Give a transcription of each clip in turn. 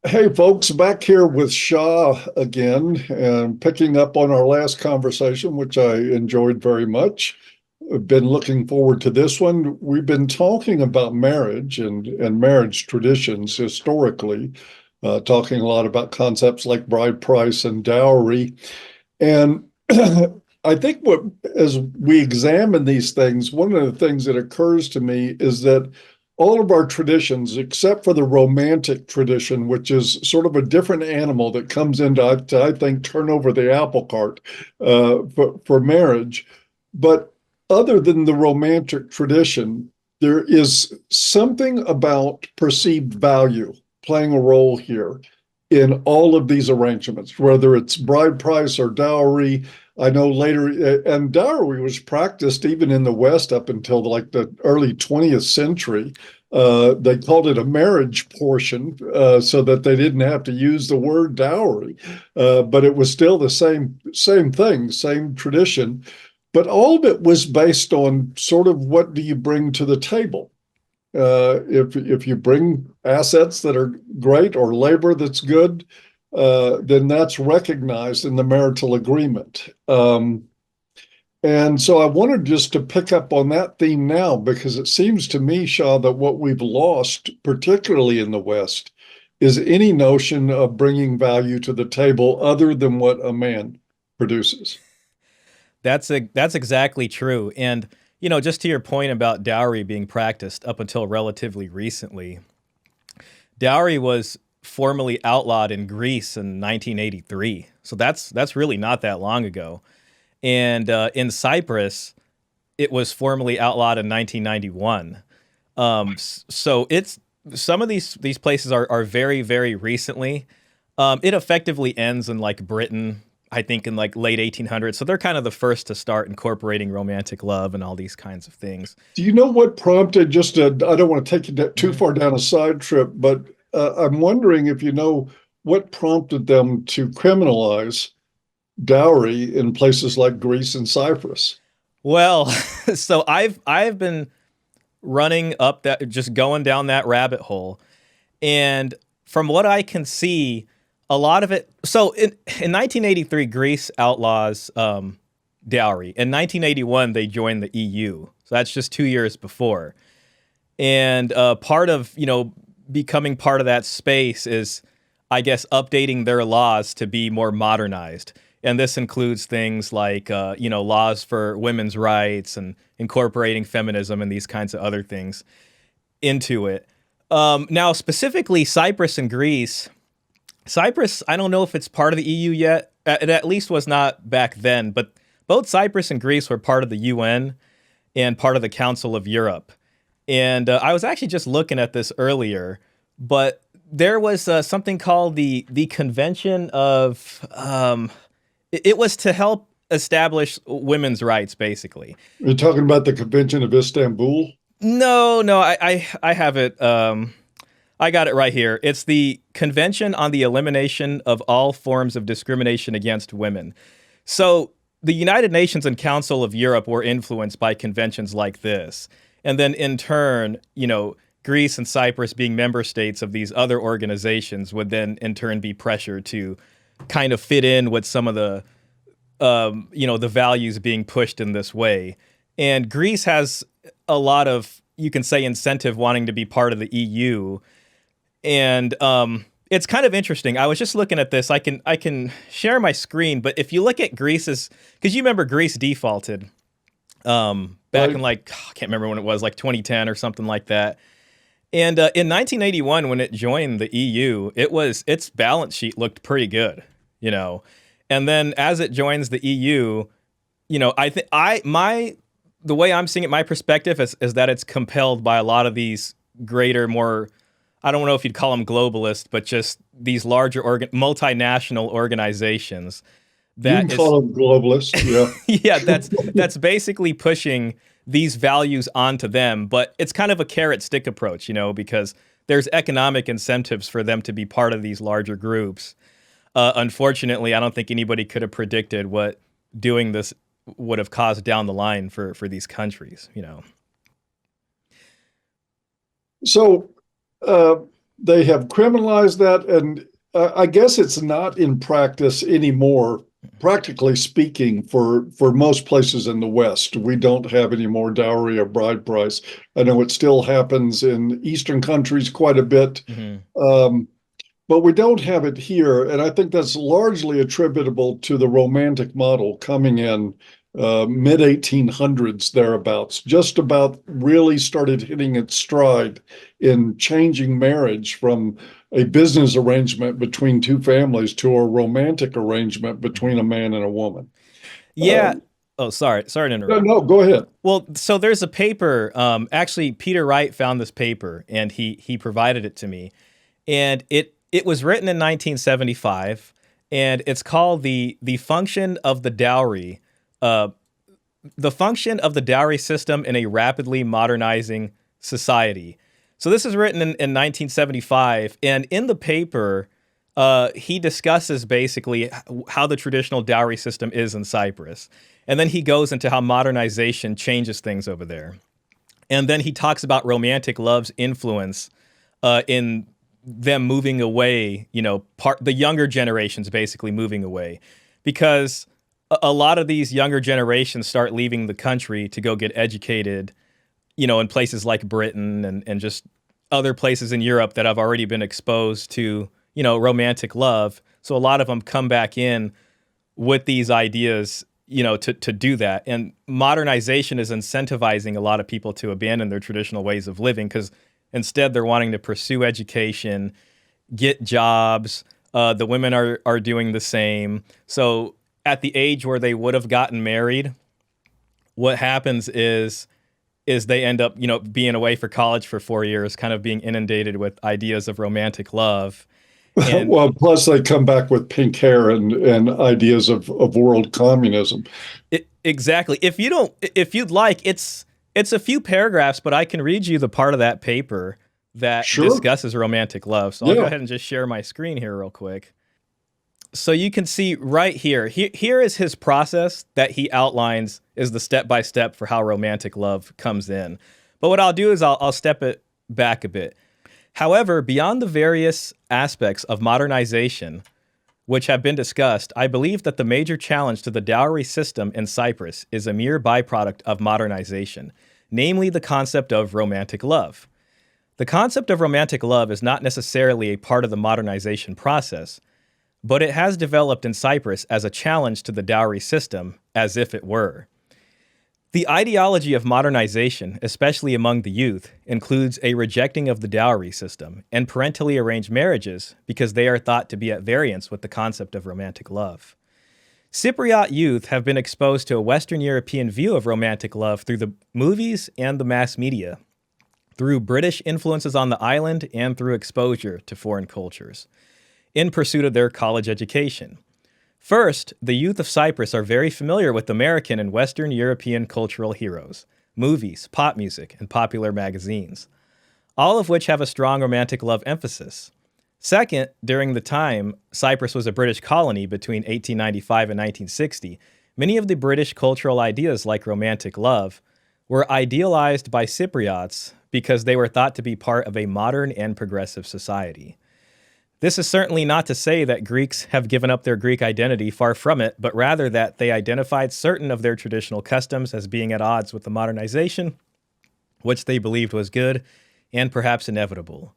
Hey, folks, back here with Shah again, and picking up on our last conversation, which I enjoyed very much. I've been looking forward to this one. We've been talking about marriage and marriage traditions historically, talking a lot about concepts like bride price and dowry. And I think as we examine these things, one of the things that occurs to me is that all of our traditions, except for the romantic tradition, which is sort of a different animal that comes in to, I think, turn over the apple cart for marriage. But other than the romantic tradition, there is something about perceived value playing a role here in all of these arrangements, whether it's bride price or dowry. I know later, and dowry was practiced even in the West up until like the early 20th century. They called it a marriage portion so that they didn't have to use the word dowry, but it was still the same thing, same tradition. But all of it was based on sort of what do you bring to the table. If you bring assets that are great or labor that's good, then that's recognized in the marital agreement. And so I wanted just to pick up on that theme now because it seems to me, Shah, that what we've lost, particularly in the West, is any notion of bringing value to the table other than what a man produces. That's exactly true. And just to your point about dowry being practiced up until relatively recently, dowry was formally outlawed in Greece in 1983. So that's really not that long ago. And in Cyprus, it was formally outlawed in 1991. So it's some of these places are very very recently. It effectively ends in like Britain, I think in like late 1800s. So they're kind of the first to start incorporating romantic love and all these kinds of things. Do you know what prompted I don't want to take you too Mhm. far down a side trip, but I'm wondering if you know what prompted them to criminalize dowry in places like Greece and Cyprus. Well, so I've been running up that, just going down that rabbit hole, and from what I can see, a lot of it. So in 1983, Greece outlaws dowry. In 1981, they joined the EU. So that's just 2 years before. And part of becoming part of that space is, I guess, updating their laws to be more modernized. And this includes things like laws for women's rights and incorporating feminism and these kinds of other things into it. Now, specifically, Cyprus and Greece. Cyprus, I don't know if it's part of the EU yet. It at least was not back then. But both Cyprus and Greece were part of the UN and part of the Council of Europe. And I was actually just looking at this earlier, but there was something called the Convention of. It was to help establish women's rights, basically. You're talking about the Convention of Istanbul? No, no, I have it. I got it right here. It's the Convention on the Elimination of All Forms of Discrimination Against Women. So the United Nations and Council of Europe were influenced by conventions like this. And then in turn, Greece and Cyprus, being member states of these other organizations, would then in turn be pressured to kind of fit in with some of the values being pushed in this way. And Greece has a lot of, you can say, incentive wanting to be part of the EU. And it's kind of interesting. I was just looking at this. I can share my screen, but if you look at Greece's, because you remember Greece defaulted back Right. in like, I can't remember when it was, like 2010 or something like that. And in 1981, when it joined the EU, its balance sheet looked pretty good, you know. And then as it joins the EU, I think the way I'm seeing it, my perspective is that it's compelled by a lot of these greater, more, I don't know if you'd call them globalist, but just these larger multinational organizations You can that is, call them globalist, yeah. yeah, that's basically pushing these values onto them. But it's kind of a carrot stick approach, because there's economic incentives for them to be part of these larger groups. Unfortunately, I don't think anybody could have predicted what doing this would have caused down the line for these countries. So, uh, they have criminalized that, and I guess it's not in practice anymore. Practically speaking, for most places in the West, we don't have any more dowry or bride price. I know it still happens in Eastern countries quite a bit, Hmm. um, but we don't have it here, and I think that's largely attributable to the romantic model coming in mid 1800s thereabouts. Just about really started hitting its stride in changing marriage from a business arrangement between two families to a romantic arrangement between Hmm. a man and a woman. Yeah. Um, Oh, sorry to no, interrupt. no, go ahead. Well, so there's a paper. Actually, Peter Wright found this paper, and he provided it to me, and it was written in 1975, and it's called the function of the dowry, uh, the function of the dowry system in a rapidly modernizing society. So this is written in 1975, and in the paper, he discusses basically how the traditional dowry system is in Cyprus, and then he goes into how modernization changes things over there, and then he talks about romantic love's influence in them moving away. The younger generations basically moving away, because a lot of these younger generations start leaving the country to go get educated, in places like Britain and just other places in Europe that have already been exposed to, romantic love. So a lot of them come back in with these ideas, to do that. And modernization is incentivizing a lot of people to abandon their traditional ways of living, because instead they're wanting to pursue education, get jobs. The women are doing the same. So at the age where they would have gotten married, what happens is they end up, being away for college for 4 years, kind of being inundated with ideas of romantic love. And Well, plus they come back with pink hair and ideas of world communism. exactly. If you'd like, it's a few paragraphs, but I can read you the part of that paper that Sure. discusses romantic love. So I'll go Yeah. ahead and just share my screen here real quick. So you can see right here. Here is his process that he outlines is the step by step for how romantic love comes in. But what I'll do is I'll step it back a bit. However, beyond the various aspects of modernization which have been discussed, I believe that the major challenge to the dowry system in Cyprus is a mere byproduct of modernization, namely the concept of romantic love. The concept of romantic love is not necessarily a part of the modernization process, but it has developed in Cyprus as a challenge to the dowry system, as if it were. The ideology of modernization, especially among the youth, includes a rejecting of the dowry system and parentally arranged marriages because they are thought to be at variance with the concept of romantic love. Cypriot youth have been exposed to a Western European view of romantic love through the movies and the mass media, through British influences on the island, and through exposure to foreign cultures, in pursuit of their college education. First, the youth of Cyprus are very familiar with American and Western European cultural heroes, movies, pop music, and popular magazines, all of which have a strong romantic love emphasis. Second, during the time Cyprus was a British colony between 1895 and 1960, many of the British cultural ideas like romantic love were idealized by Cypriots because they were thought to be part of a modern and progressive society. This is certainly not to say that Greeks have given up their Greek identity, far from it, but rather that they identified certain of their traditional customs as being at odds with the modernization, which they believed was good and perhaps inevitable.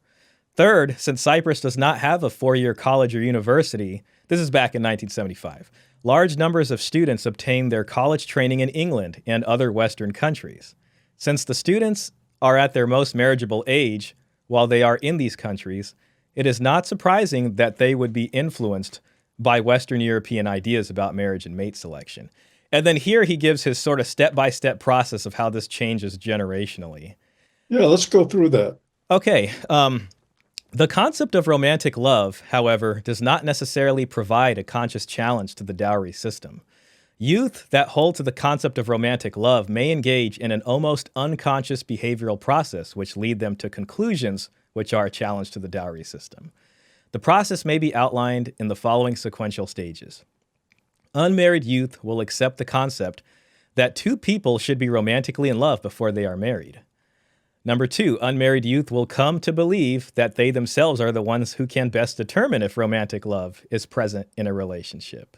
Third, since Cyprus does not have a 4-year college or university, this is back in 1975, large numbers of students obtain their college training in England and other Western countries. Since the students are at their most marriageable age while they are in these countries, it is not surprising that they would be influenced by Western European ideas about marriage and mate selection. And then here he gives his sort of step-by-step process of how this changes generationally. Yeah, let's go through that. Okay, the concept of romantic love, however, does not necessarily provide a conscious challenge to the dowry system. Youth that hold to the concept of romantic love may engage in an almost unconscious behavioral process which lead them to conclusions which are a challenge to the dowry system. The process may be outlined in the following sequential stages. Unmarried youth will accept the concept that two people should be romantically in love before they are married. Number two, unmarried youth will come to believe that they themselves are the ones who can best determine if romantic love is present in a relationship.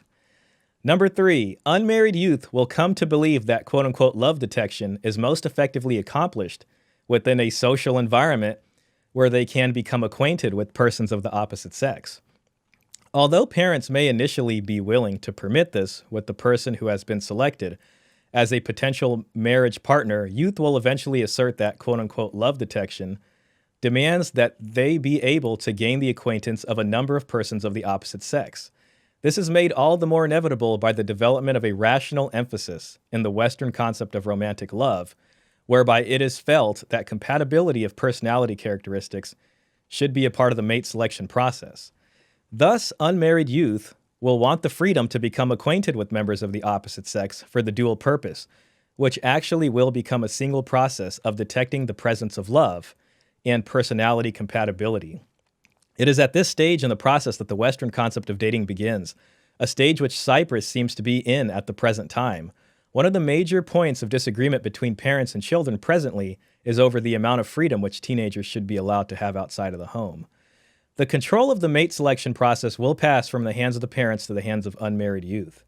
Number three, unmarried youth will come to believe that quote unquote love detection is most effectively accomplished within a social environment where they can become acquainted with persons of the opposite sex. Although parents may initially be willing to permit this with the person who has been selected as a potential marriage partner, youth will eventually assert that quote unquote love detection demands that they be able to gain the acquaintance of a number of persons of the opposite sex. This is made all the more inevitable by the development of a rational emphasis in the Western concept of romantic love, whereby it is felt that compatibility of personality characteristics should be a part of the mate selection process. Thus, unmarried youth will want the freedom to become acquainted with members of the opposite sex for the dual purpose, which actually will become a single process of detecting the presence of love and personality compatibility. It is at this stage in the process that the Western concept of dating begins, a stage which Cyprus seems to be in at the present time. One of the major points of disagreement between parents and children presently is over the amount of freedom which teenagers should be allowed to have outside of the home. The control of the mate selection process will pass from the hands of the parents to the hands of unmarried youth.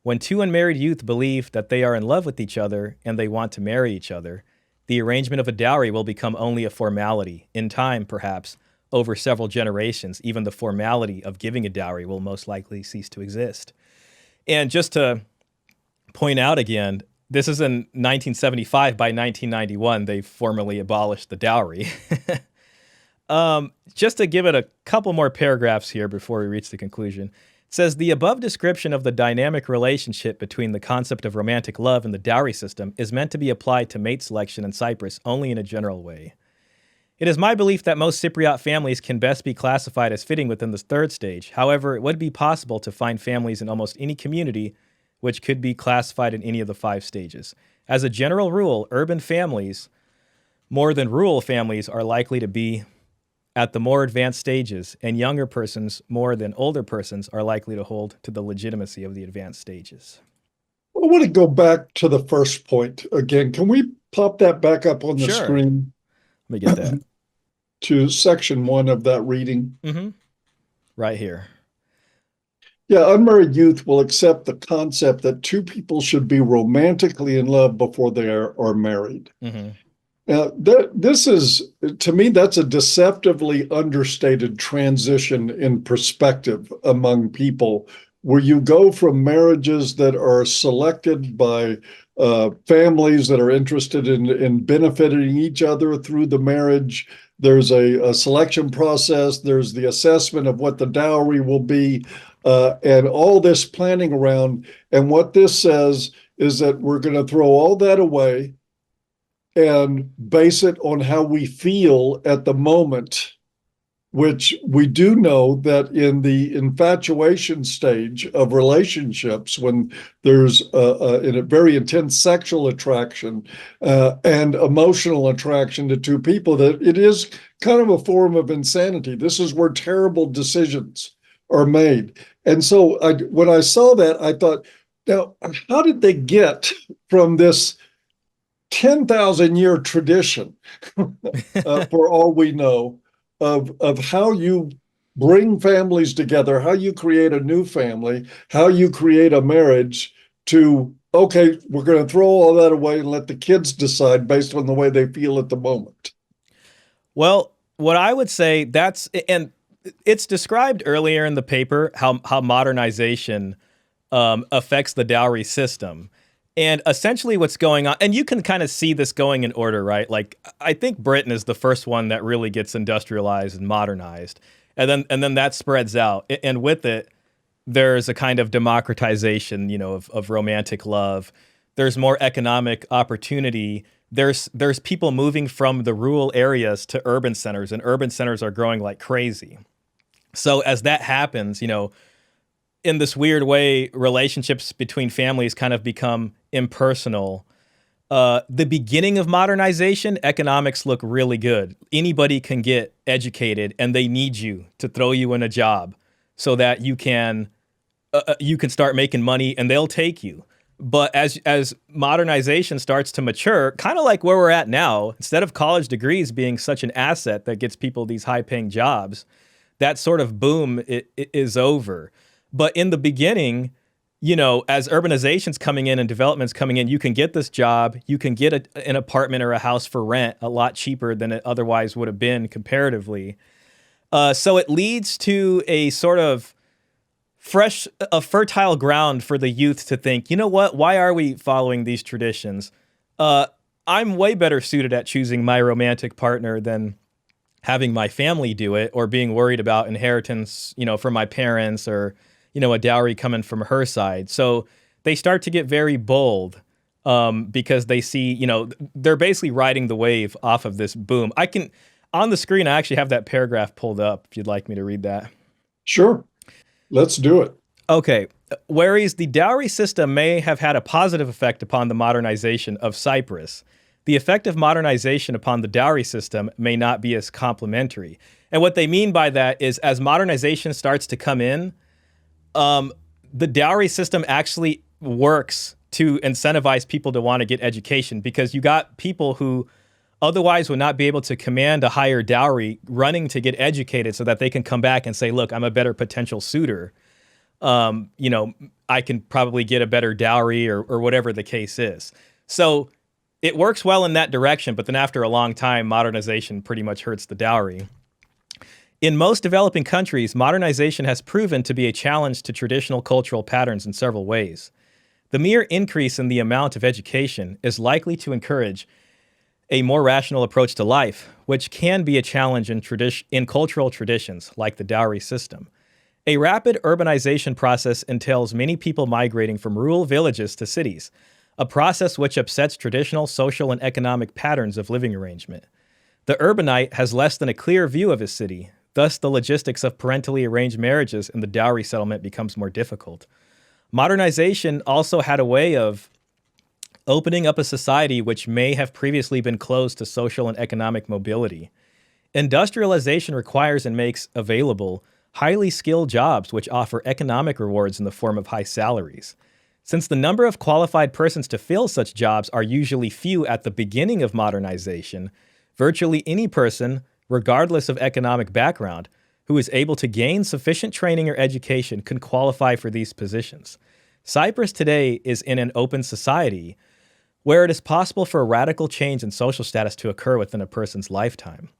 When two unmarried youth believe that they are in love with each other and they want to marry each other, the arrangement of a dowry will become only a formality. In time, perhaps, over several generations, even the formality of giving a dowry will most likely cease to exist. And just to point out again, this is in 1975. By 1991, they formally abolished the dowry. Just to give it a couple more paragraphs here before we reach the conclusion. It says, the above description of the dynamic relationship between the concept of romantic love and the dowry system is meant to be applied to mate selection in Cyprus only in a general way. It is my belief that most Cypriot families can best be classified as fitting within the third stage. However, it would be possible to find families in almost any community which could be classified in any of the 5 stages. As a general rule, urban families, more than rural families, are likely to be at the more advanced stages, and younger persons, more than older persons, are likely to hold to the legitimacy of the advanced stages. I want to go back to the first point again. Can we pop that back up on the Sure. screen Let me get that. to section 1 of that reading? Right here. Yeah, unmarried youth will accept the concept that two people should be romantically in love before they are married. Now, this is, to me, that's a deceptively understated transition in perspective among people, where you go from marriages that are selected by families that are interested in benefiting each other through the marriage. There's a selection process. There's the assessment of what the dowry will be, and all this planning around. And what this says is that we're going to throw all that away and base it on how we feel at the moment, which we do know that in the infatuation stage of relationships, when there's a very intense sexual attraction and emotional attraction to two people, that it is kind of a form of insanity. This is where terrible decisions are made. And so when I saw that, I thought, now, how did they get from this 10,000-year tradition, for all we know, of how you bring families together, how you create a new family, how you create a marriage, to, okay, we're going to throw all that away and let the kids decide based on the way they feel at the moment? Well, what I would say, and it's described earlier in the paper how modernization affects the dowry system. And essentially what's going on, and you can kind of see this going in order, right? Like, I think Britain is the first one that really gets industrialized and modernized. And then that spreads out. And with it, there's a kind of democratization, of romantic love. There's more economic opportunity. There's people moving from the rural areas to urban centers, and urban centers are growing like crazy. So as that happens, in this weird way, relationships between families kind of become impersonal. The beginning of modernization, economics look really good. Anybody can get educated, and they need you to throw you in a job so that you can start making money, and they'll take you. But as modernization starts to mature, kind of like where we're at now, instead of college degrees being such an asset that gets people these high-paying jobs, that sort of boom is over. But in the beginning, as urbanization's coming in and development's coming in, you can get this job, you can get an apartment or a house for rent a lot cheaper than it otherwise would have been comparatively. So it leads to a sort of fertile ground for the youth to think, you know what, why are we following these traditions? I'm way better suited at choosing my romantic partner than having my family do it, or being worried about inheritance, from my parents, or, a dowry coming from her side. So they start to get very bold because they see, they're basically riding the wave off of this boom. On the screen, I actually have that paragraph pulled up if you'd like me to read that. Sure. Let's do it. Okay. Whereas the dowry system may have had a positive effect upon the modernization of Cyprus, the effect of modernization upon the dowry system may not be as complementary. And what they mean by that is, as modernization starts to come in, the dowry system actually works to incentivize people to want to get education, because you got people who otherwise would not be able to command a higher dowry running to get educated so that they can come back and say, look, I'm a better potential suitor. I can probably get a better dowry, or whatever the case is. So it works well in that direction, but then after a long time, modernization pretty much hurts the dowry. In most developing countries, modernization has proven to be a challenge to traditional cultural patterns in several ways. The mere increase in the amount of education is likely to encourage a more rational approach to life, which can be a challenge in cultural traditions like the dowry system. A rapid urbanization process entails many people migrating from rural villages to cities, a process which upsets traditional social and economic patterns of living arrangement. The urbanite has less than a clear view of his city, thus the logistics of parentally arranged marriages in the dowry settlement becomes more difficult. Modernization also had a way of opening up a society which may have previously been closed to social and economic mobility. Industrialization requires and makes available highly skilled jobs which offer economic rewards in the form of high salaries. Since the number of qualified persons to fill such jobs are usually few at the beginning of modernization, virtually any person, regardless of economic background, who is able to gain sufficient training or education can qualify for these positions. Cyprus today is in an open society where it is possible for a radical change in social status to occur within a person's lifetime.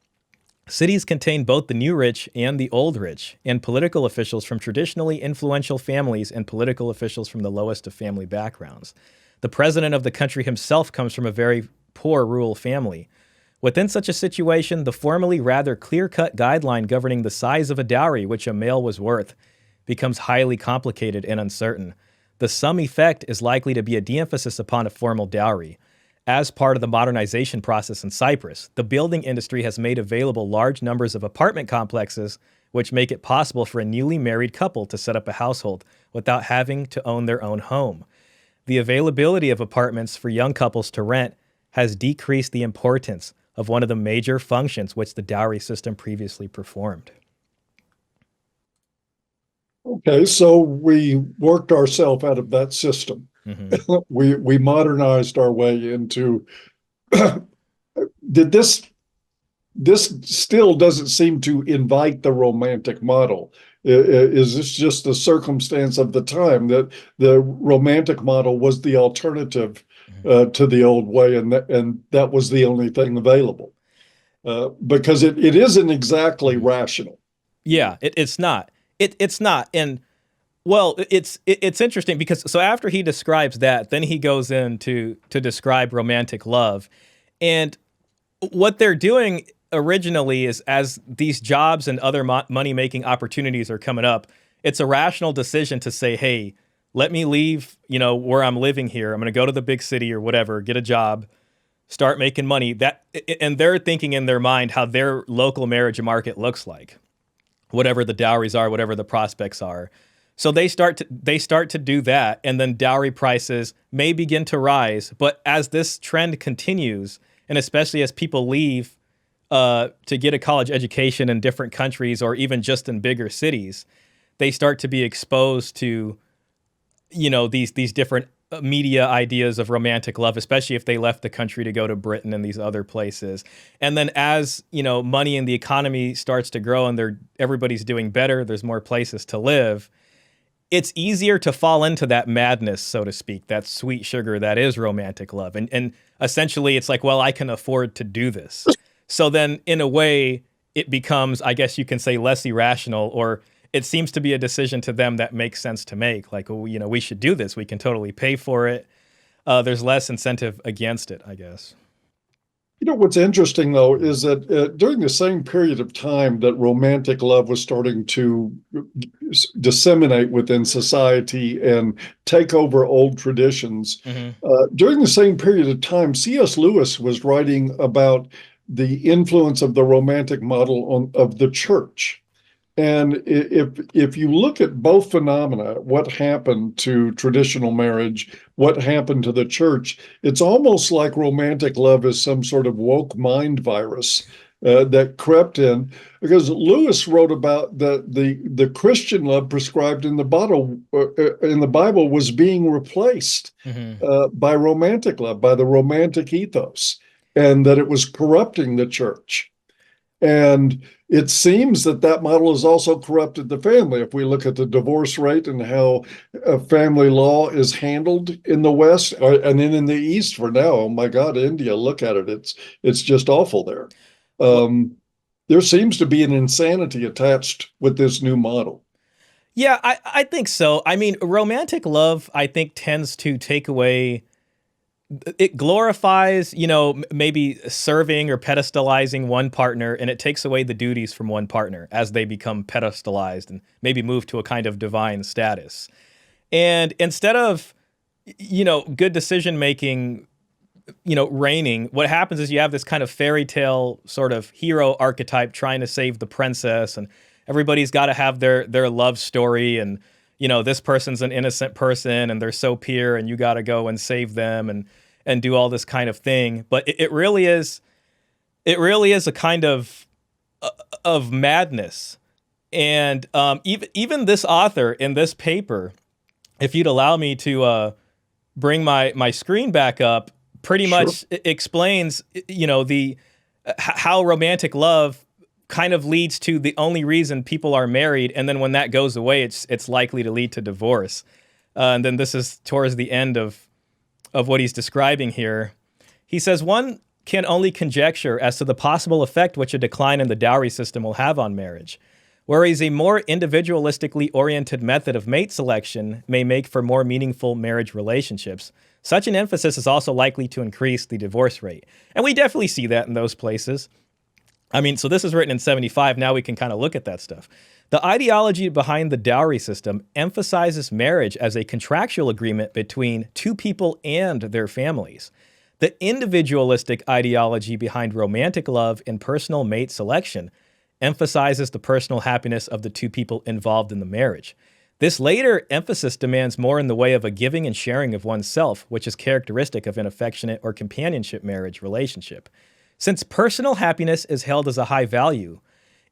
Cities contain both the new rich and the old rich, and political officials from traditionally influential families and political officials from the lowest of family backgrounds. The president of the country himself comes from a very poor rural family. Within such a situation, the formerly rather clear-cut guideline governing the size of a dowry which a male was worth becomes highly complicated and uncertain. The sum effect is likely to be a de-emphasis upon a formal dowry. As part of the modernization process in Cyprus, the building industry has made available large numbers of apartment complexes which make it possible for a newly married couple to set up a household without having to own their own home. The availability of apartments for young couples to rent has decreased the importance of one of the major functions which the dowry system previously performed. Okay, so we worked ourselves out of that system. Mm-hmm. We modernized our way into. Did this still doesn't seem to invite the romantic model? Is this just the circumstance of the time that the romantic model was the alternative to the old way, and that was the only thing available? Because it isn't exactly rational. Yeah, it's not. It's not. And well, it's interesting because so after he describes that, then he goes in to describe romantic love. And what they're doing originally is, as these jobs and other money-making opportunities are coming up, it's a rational decision to say, hey, let me leave, where I'm living here. I'm going to go to the big city or whatever, get a job, start making money. And they're thinking in their mind how their local marriage market looks like, whatever the dowries are, whatever the prospects are. So they start to do that, and then dowry prices may begin to rise. But as this trend continues, and especially as people leave to get a college education in different countries or even just in bigger cities, they start to be exposed to, these different media ideas of romantic love, especially if they left the country to go to Britain and these other places. And then as, money in the economy starts to grow and everybody's doing better, there's more places to live, it's easier to fall into that madness, so to speak, that sweet sugar that is romantic love. And essentially it's like, well, I can afford to do this. So then in a way it becomes, I guess you can say, less irrational, or it seems to be a decision to them that makes sense to make. Like, oh, we should do this. We can totally pay for it. There's less incentive against it, I guess. What's interesting, though, is that during the same period of time that romantic love was starting to disseminate within society and take over old traditions, during the same period of time, C.S. Lewis was writing about the influence of the romantic model of the church. And if you look at both phenomena, what happened to traditional marriage, what happened to the church, it's almost like romantic love is some sort of woke mind virus that crept in. Because Lewis wrote about the Christian love prescribed in the Bible was being replaced by romantic love, by the romantic ethos, and that it was corrupting the church. And it seems that model has also corrupted the family. If we look at the divorce rate and how family law is handled in the West, and then in the East for now, oh my God, India, look at it. It's just awful there. There seems to be an insanity attached with this new model. Yeah, I think so. I mean, romantic love, I think, tends to take away, it glorifies, maybe serving or pedestalizing one partner, and it takes away the duties from one partner as they become pedestalized and maybe move to a kind of divine status. And instead of, good decision making, reigning, what happens is you have this kind of fairy tale sort of hero archetype trying to save the princess, and everybody's got to have their love story, and this person's an innocent person and they're so pure and you got to go and save them and do all this kind of thing. But it really is a kind of madness. And even this author in this paper, if you'd allow me to bring my screen back up, pretty much explains, how romantic love kind of leads to the only reason people are married. And then when that goes away, it's likely to lead to divorce. And then this is towards the end of what he's describing here. He says, one can only conjecture as to the possible effect which a decline in the dowry system will have on marriage, whereas a more individualistically oriented method of mate selection may make for more meaningful marriage relationships. Such an emphasis is also likely to increase the divorce rate. And we definitely see that in those places. I mean, so this is written in 75. Now we can kind of look at that stuff. The ideology behind the dowry system emphasizes marriage as a contractual agreement between two people and their families. The individualistic ideology behind romantic love and personal mate selection emphasizes the personal happiness of the two people involved in the marriage. This later emphasis demands more in the way of a giving and sharing of oneself, which is characteristic of an affectionate or companionship marriage relationship. Since personal happiness is held as a high value,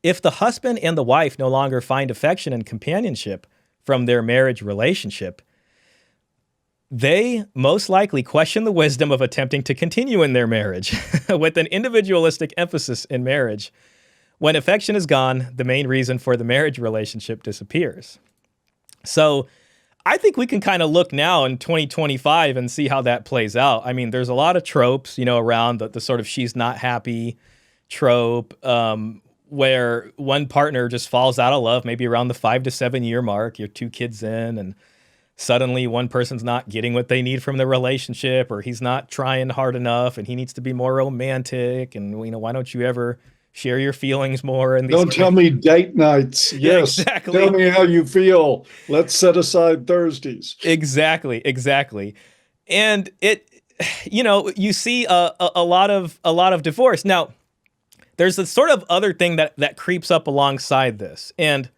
if the husband and the wife no longer find affection and companionship from their marriage relationship, they most likely question the wisdom of attempting to continue in their marriage. With an individualistic emphasis in marriage, when affection is gone, the main reason for the marriage relationship disappears. So I think we can kind of look now in 2025 and see how that plays out. I mean, there's a lot of tropes, around the sort of she's not happy trope, where one partner just falls out of love, maybe around the 5 to 7 year mark. You're 2 kids in, and suddenly one person's not getting what they need from the relationship, or he's not trying hard enough, and he needs to be more romantic. And why don't you ever share your feelings more? And don't tell me date nights. Yes, yeah, exactly. Tell me how you feel. Let's set aside Thursdays. Exactly. And it, you see a lot of divorce. Now, there's a sort of other thing that creeps up alongside this. And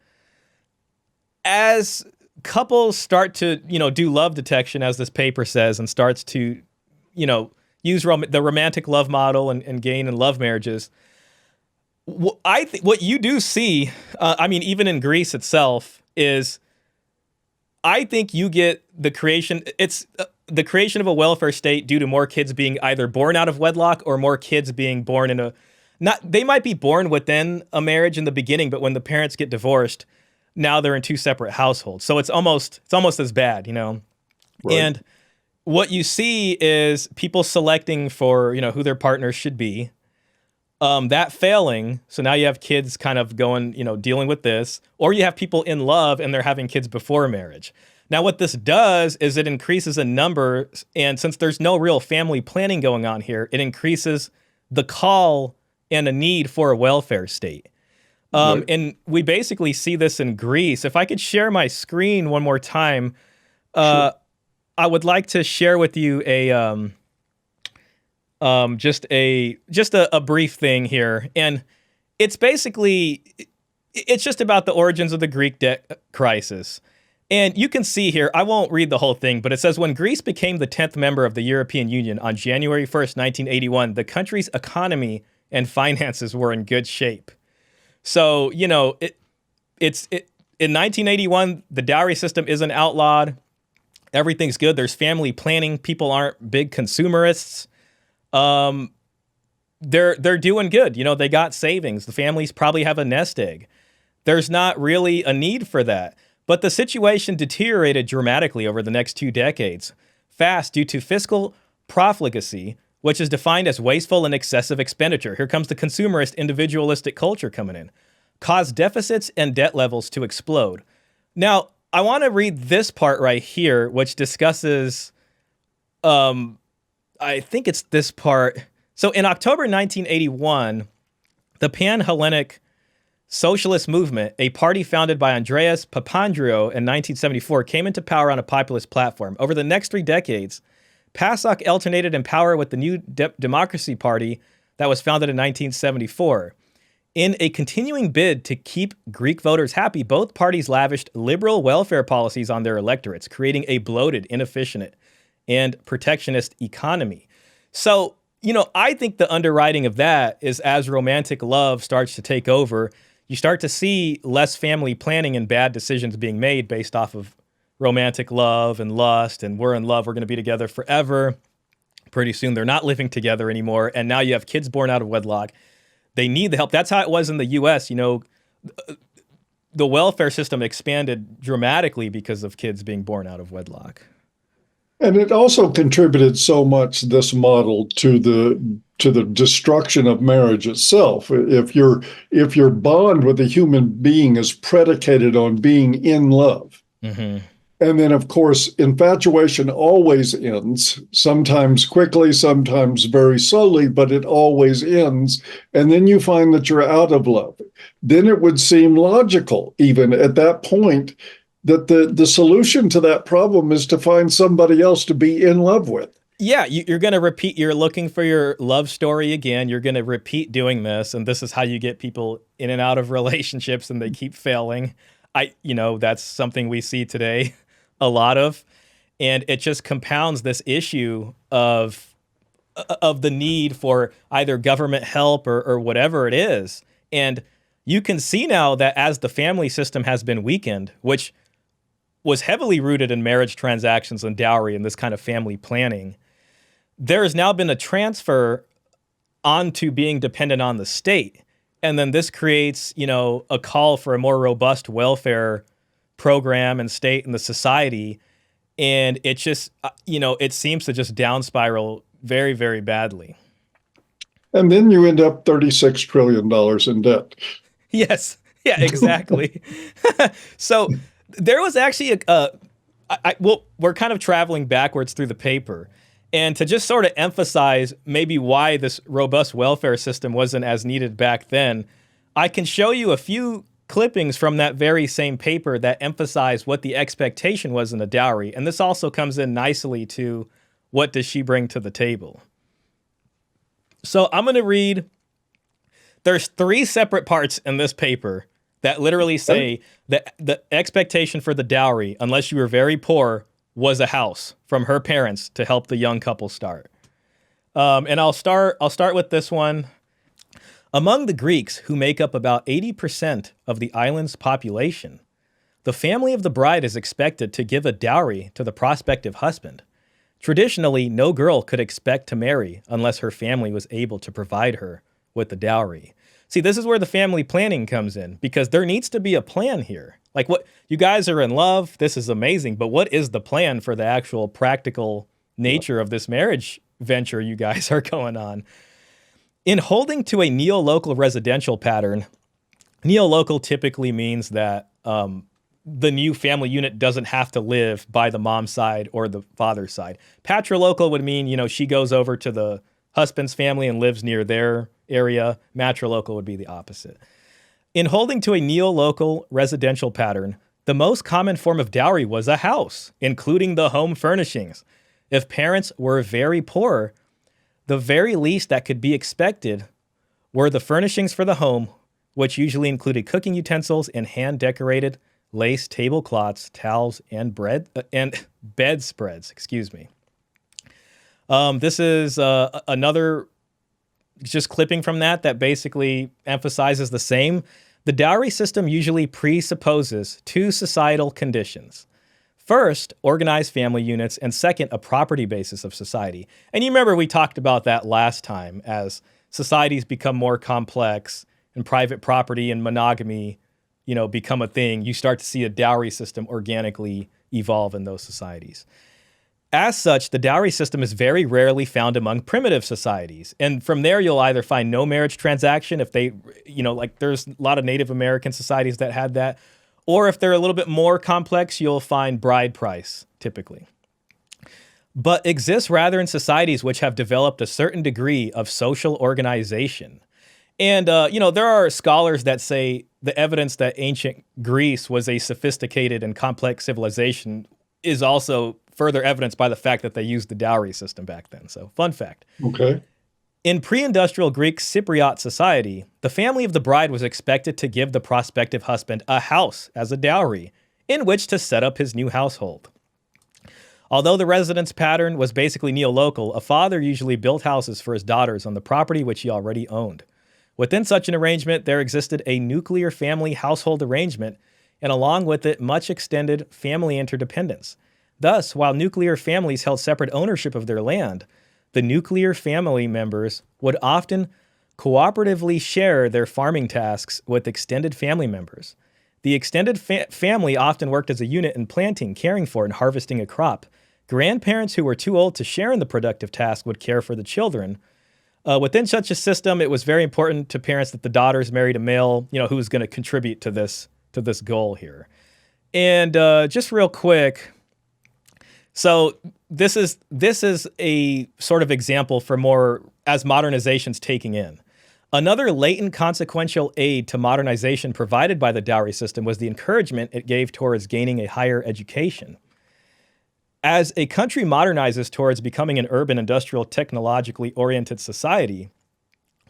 as couples start to, do love detection, as this paper says, and starts to, use the romantic love model and gain in love marriages, I think what you do see, even in Greece itself, is I think you get the creation. It's the creation of a welfare state due to more kids being either born out of wedlock or more kids being born in a not they might be born within a marriage in the beginning, but when the parents get divorced, now they're in two separate households. So it's almost as bad, you know. Right. And what you see is people selecting for, you know, who their partners should be. That failing, so now you have kids kind of going, you know, dealing with this, or you have people in love and they're having kids before marriage. Now, what this does is it increases a number, and since there's no real family planning going on here, it increases the call and a need for a welfare state. Right. And we basically see this in Greece. If I could share my screen one more time, Sure. I would like to share with you just a brief thing here, and it's basically it's just about the origins of the Greek debt crisis. And you can see here, I won't read the whole thing, but it says when Greece became the 10th member of the European Union on January 1st, 1981, the country's economy and finances were in good shape. So, you know, it's in 1981, the dowry system isn't outlawed. Everything's good. There's family planning. People aren't big consumerists. They're doing good. You know, they got savings. The families probably have a nest egg. There's not really a need for that. But the situation deteriorated dramatically over the next 2 decades, fast due to fiscal profligacy, which is defined as wasteful and excessive expenditure. Here comes the consumerist, individualistic culture coming in. Caused deficits and debt levels to explode. Now, I want to read this part right here, which discusses, I think it's this part. So in October 1981, the Pan-Hellenic Socialist Movement, a party founded by Andreas Papandreou in 1974, came into power on a populist platform. Over the next 3 decades, PASOK alternated in power with the New Democracy Party that was founded in 1974. In a continuing bid to keep Greek voters happy, both parties lavished liberal welfare policies on their electorates, creating a bloated, inefficient, and protectionist economy. So, you know, I think the underwriting of that is as romantic love starts to take over, you start to see less family planning and bad decisions being made based off of romantic love and lust, and we're in love, we're going to be together forever. Pretty soon they're not living together anymore, and now you have kids born out of wedlock. They need the help. That's how it was in the U.S. You know, the welfare system expanded dramatically because of kids being born out of wedlock. And it also contributed so much, this model, to the destruction of marriage itself. If your bond with a human being is predicated on being in love, Mm-hmm. and then of course infatuation always ends, sometimes quickly, sometimes very slowly, but it always ends. And then you find that you're out of love. Then it would seem logical, even at that point, that the solution to that problem is to find somebody else to be in love with. Yeah, you're going to repeat. You're looking for your love story again. You're going to repeat doing this, and this is how you get people in and out of relationships, and they keep failing. That's something we see today a lot of, and it just compounds this issue of the need for either government help or whatever it is. And you can see now that as the family system has been weakened, which was heavily rooted in marriage transactions and dowry and this kind of family planning, there has now been a transfer onto being dependent on the state. And then this creates, a call for a more robust welfare program and state in the society. And it just, it seems to just down spiral very, very badly. And then you end up $36 trillion in debt. Yes. Yeah, exactly. So there was actually we're kind of traveling backwards through the paper. And to just sort of emphasize maybe why this robust welfare system wasn't as needed back then, I can show you a few clippings from that very same paper that emphasize what the expectation was in the dowry. And this also comes in nicely to what does she bring to the table. So I'm going to read, there's 3 separate parts in this paper that literally say that the expectation for the dowry, unless you were very poor, was a house from her parents to help the young couple start. And I'll start with this one. Among the Greeks, who make up about 80% of the island's population, the family of the bride is expected to give a dowry to the prospective husband. Traditionally, no girl could expect to marry unless her family was able to provide her with the dowry. See, this is where the family planning comes in because there needs to be a plan here. Like, what you guys are in love, this is amazing, but what is the plan for the actual practical nature of this marriage venture you guys are going on? In holding to a neo-local residential pattern, neo-local typically means that the new family unit doesn't have to live by the mom's side or the father's side. Patrilocal would mean, she goes over to the husband's family and lives near their area. Matrilocal would be the opposite. In holding to a neo-local residential pattern, the most common form of dowry was a house, including the home furnishings. If parents were very poor, the very least that could be expected were the furnishings for the home, which usually included cooking utensils and hand-decorated lace tablecloths, towels, and bedspreads. Excuse me. This is another just clipping from that basically emphasizes the same. The dowry system usually presupposes two societal conditions. First, organized family units, and second, a property basis of society. And you remember we talked about that last time as societies become more complex and private property and monogamy, become a thing. You start to see a dowry system organically evolve in those societies. As such, the dowry system is very rarely found among primitive societies. And from there, you'll either find no marriage transaction if they, like there's a lot of Native American societies that had that. Or if they're a little bit more complex, you'll find bride price, typically. But exists rather in societies which have developed a certain degree of social organization. And, there are scholars that say the evidence that ancient Greece was a sophisticated and complex civilization is also further evidenced by the fact that they used the dowry system back then. So, fun fact. Okay. In pre-industrial Greek Cypriot society, the family of the bride was expected to give the prospective husband a house as a dowry in which to set up his new household. Although the residence pattern was basically neo-local, a father usually built houses for his daughters on the property which he already owned. Within such an arrangement, there existed a nuclear family household arrangement, and along with it, much extended family interdependence. Thus, while nuclear families held separate ownership of their land, the nuclear family members would often cooperatively share their farming tasks with extended family members. The extended family often worked as a unit in planting, caring for, and harvesting a crop. Grandparents who were too old to share in the productive task would care for the children. Within such a system, it was very important to parents that the daughters married a male, who was going to contribute to this goal here. And just real quick, so this is a sort of example for more as modernization's taking in. Another latent consequential aid to modernization provided by the dowry system was the encouragement it gave towards gaining a higher education. As a country modernizes towards becoming an urban, industrial, technologically oriented society,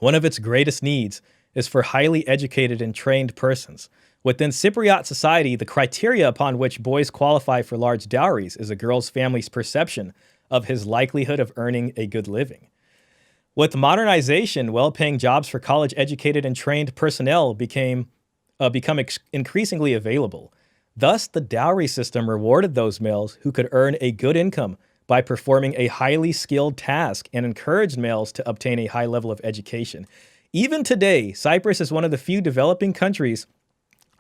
one of its greatest needs is for highly educated and trained persons. Within Cypriot society, the criteria upon which boys qualify for large dowries is a girl's family's perception of his likelihood of earning a good living. With modernization, well-paying jobs for college-educated and trained personnel become increasingly available. Thus, the dowry system rewarded those males who could earn a good income by performing a highly skilled task and encouraged males to obtain a high level of education. Even today, Cyprus is one of the few developing countries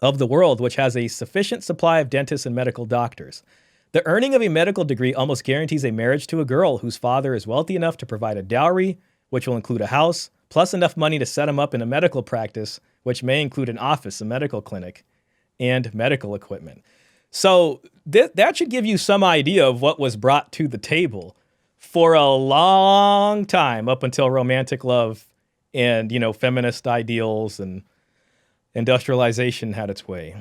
of the world which has a sufficient supply of dentists and medical doctors. The earning of a medical degree almost guarantees a marriage to a girl whose father is wealthy enough to provide a dowry, which will include a house, plus enough money to set him up in a medical practice, which may include an office, a medical clinic, and medical equipment. So that should give you some idea of what was brought to the table for a long time, up until romantic love and, feminist ideals and industrialization had its way.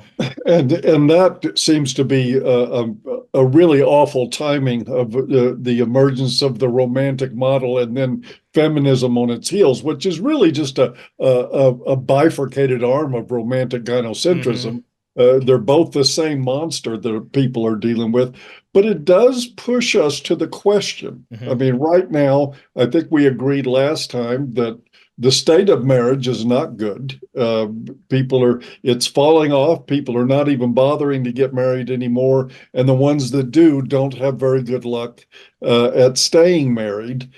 And that seems to be a really awful timing of the emergence of the romantic model and then feminism on its heels, which is really just a bifurcated arm of romantic gynocentrism. Mm-hmm. They're both the same monster that people are dealing with, but it does push us to the question. Mm-hmm. I mean, right now, I think we agreed last time that the state of marriage is not good. It's falling off. People are not even bothering to get married anymore. And the ones that do don't have very good luck at staying married.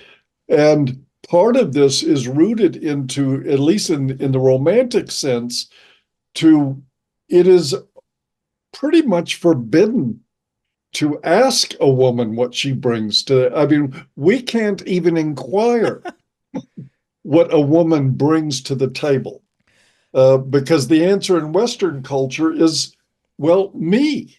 And part of this is rooted into, at least in the romantic sense, it is pretty much forbidden to ask a woman what she brings to, I mean, we can't even inquire what a woman brings to the table, because the answer in Western culture is, well, me.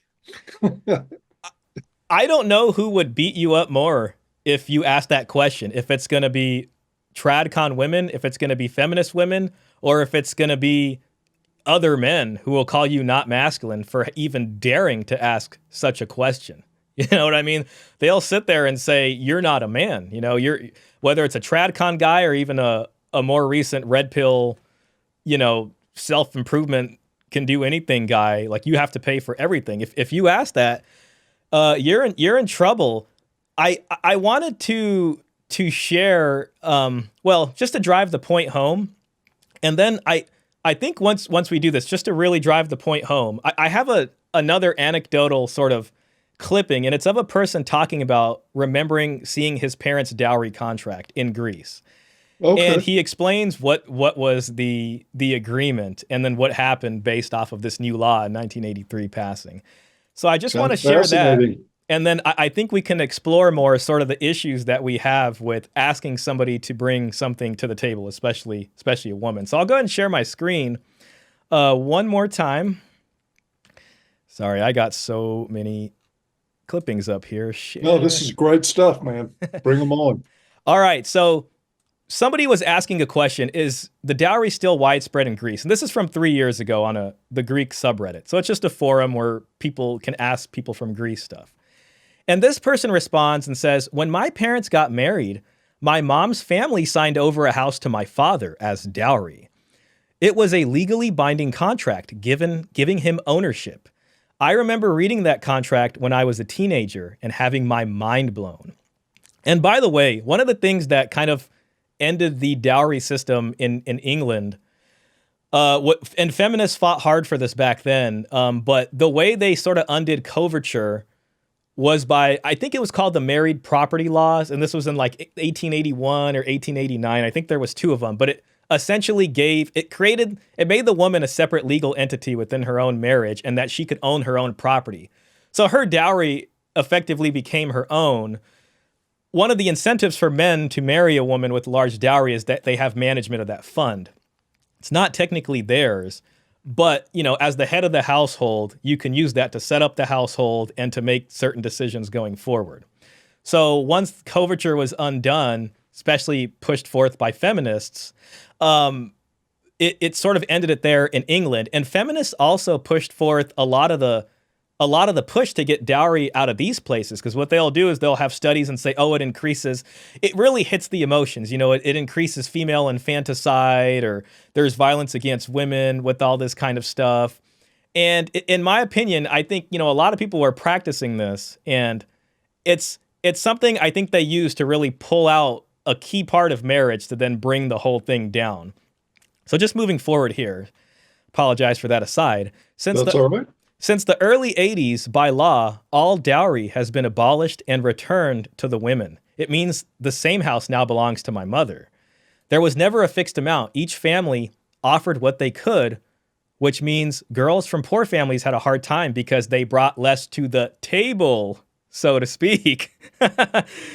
I don't know who would beat you up more if you ask that question. If it's going to be tradcon women, if it's going to be feminist women, or if it's going to be other men who will call you not masculine for even daring to ask such a question. You know what I mean? They'll sit there and say, you're not a man. You know, you're, whether it's a tradcon guy or even a more recent red pill, you know, self-improvement can do anything guy, like you have to pay for everything. If you ask that, you're in trouble. I wanted to share, well, just to drive the point home. And then I think once we do this, just to really drive the point home, I have another anecdotal sort of clipping, and it's of a person talking about remembering seeing his parents' dowry contract in Greece. Okay. And he explains what was the agreement and then what happened based off of this new law in 1983 passing. So I just want to share that. And then I think we can explore more sort of the issues that we have with asking somebody to bring something to the table, especially a woman. So I'll go ahead and share my screen one more time. Sorry, I got so many clippings up here. Share. No, this is great stuff, man. Bring them on. All right, so somebody was asking a question, is the dowry still widespread in Greece? And this is from 3 years ago on the Greek subreddit. So it's just a forum where people can ask people from Greece stuff. And this person responds and says, when my parents got married, my mom's family signed over a house to my father as dowry. It was a legally binding contract giving him ownership. I remember reading that contract when I was a teenager and having my mind blown. And by the way, one of the things that kind of ended the dowry system in England, and feminists fought hard for this back then, but the way they sort of undid coverture was by, I think it was called the Married Property Laws, and this was in like 1881 or 1889. I think there was two of them, but it essentially it made the woman a separate legal entity within her own marriage and that she could own her own property. So her dowry effectively became her own. One of the incentives for men to marry a woman with large dowry is that they have management of that fund. It's not technically theirs, but, you know, as the head of the household, you can use that to set up the household and to make certain decisions going forward. So once coverture was undone, especially pushed forth by feminists, it sort of ended it there in England. And feminists also pushed forth a lot of the push to get dowry out of these places, because what they'll do is they'll have studies and say, oh, it really hits the emotions. You know, it increases female infanticide, or there's violence against women with all this kind of stuff. And in my opinion, I think, you know, a lot of people are practicing this, and it's something I think they use to really pull out a key part of marriage to then bring the whole thing down. So just moving forward here, apologize for that aside. That's all right. Since the early 80s, by law, all dowry has been abolished and returned to the women. It means the same house now belongs to my mother. There was never a fixed amount. Each family offered what they could, which means girls from poor families had a hard time because they brought less to the table, so to speak.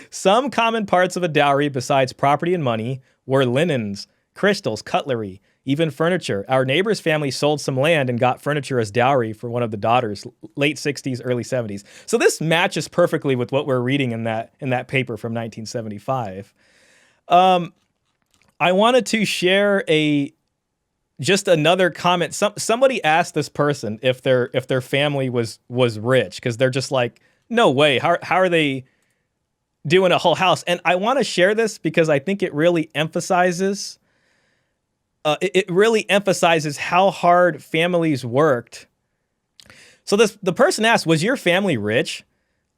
Some common parts of a dowry besides property and money were linens, crystals, cutlery, even furniture. Our neighbor's family sold some land and got furniture as dowry for one of the daughters, late 60s, early 70s. So this matches perfectly with what we're reading in that paper from 1975. I wanted to share just another comment. Somebody asked this person if their family was rich, because they're just like, no way. How are they doing a whole house? And I want to share this because I think it really emphasizes how hard families worked. So the person asked, was your family rich?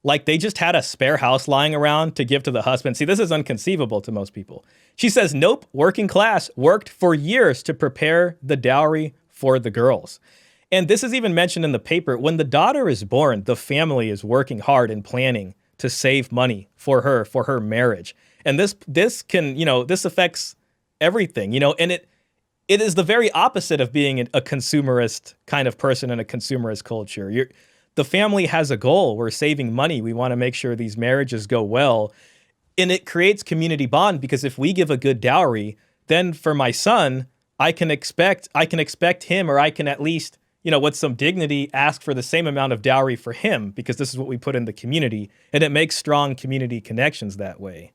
like they just had a spare house lying around to give to the husband. See, this is inconceivable to most people. She says, nope, working class, worked for years to prepare the dowry for the girls. And this is even mentioned in the paper. When the daughter is born, the family is working hard and planning to save money for her marriage. And this can, this affects everything, and it is the very opposite of being a consumerist kind of person in a consumerist culture. The family has a goal. We're saving money. We want to make sure these marriages go well. And it creates community bond, because if we give a good dowry, then for my son, I can expect him, or I can at least, with some dignity, ask for the same amount of dowry for him, because this is what we put in the community, and it makes strong community connections that way.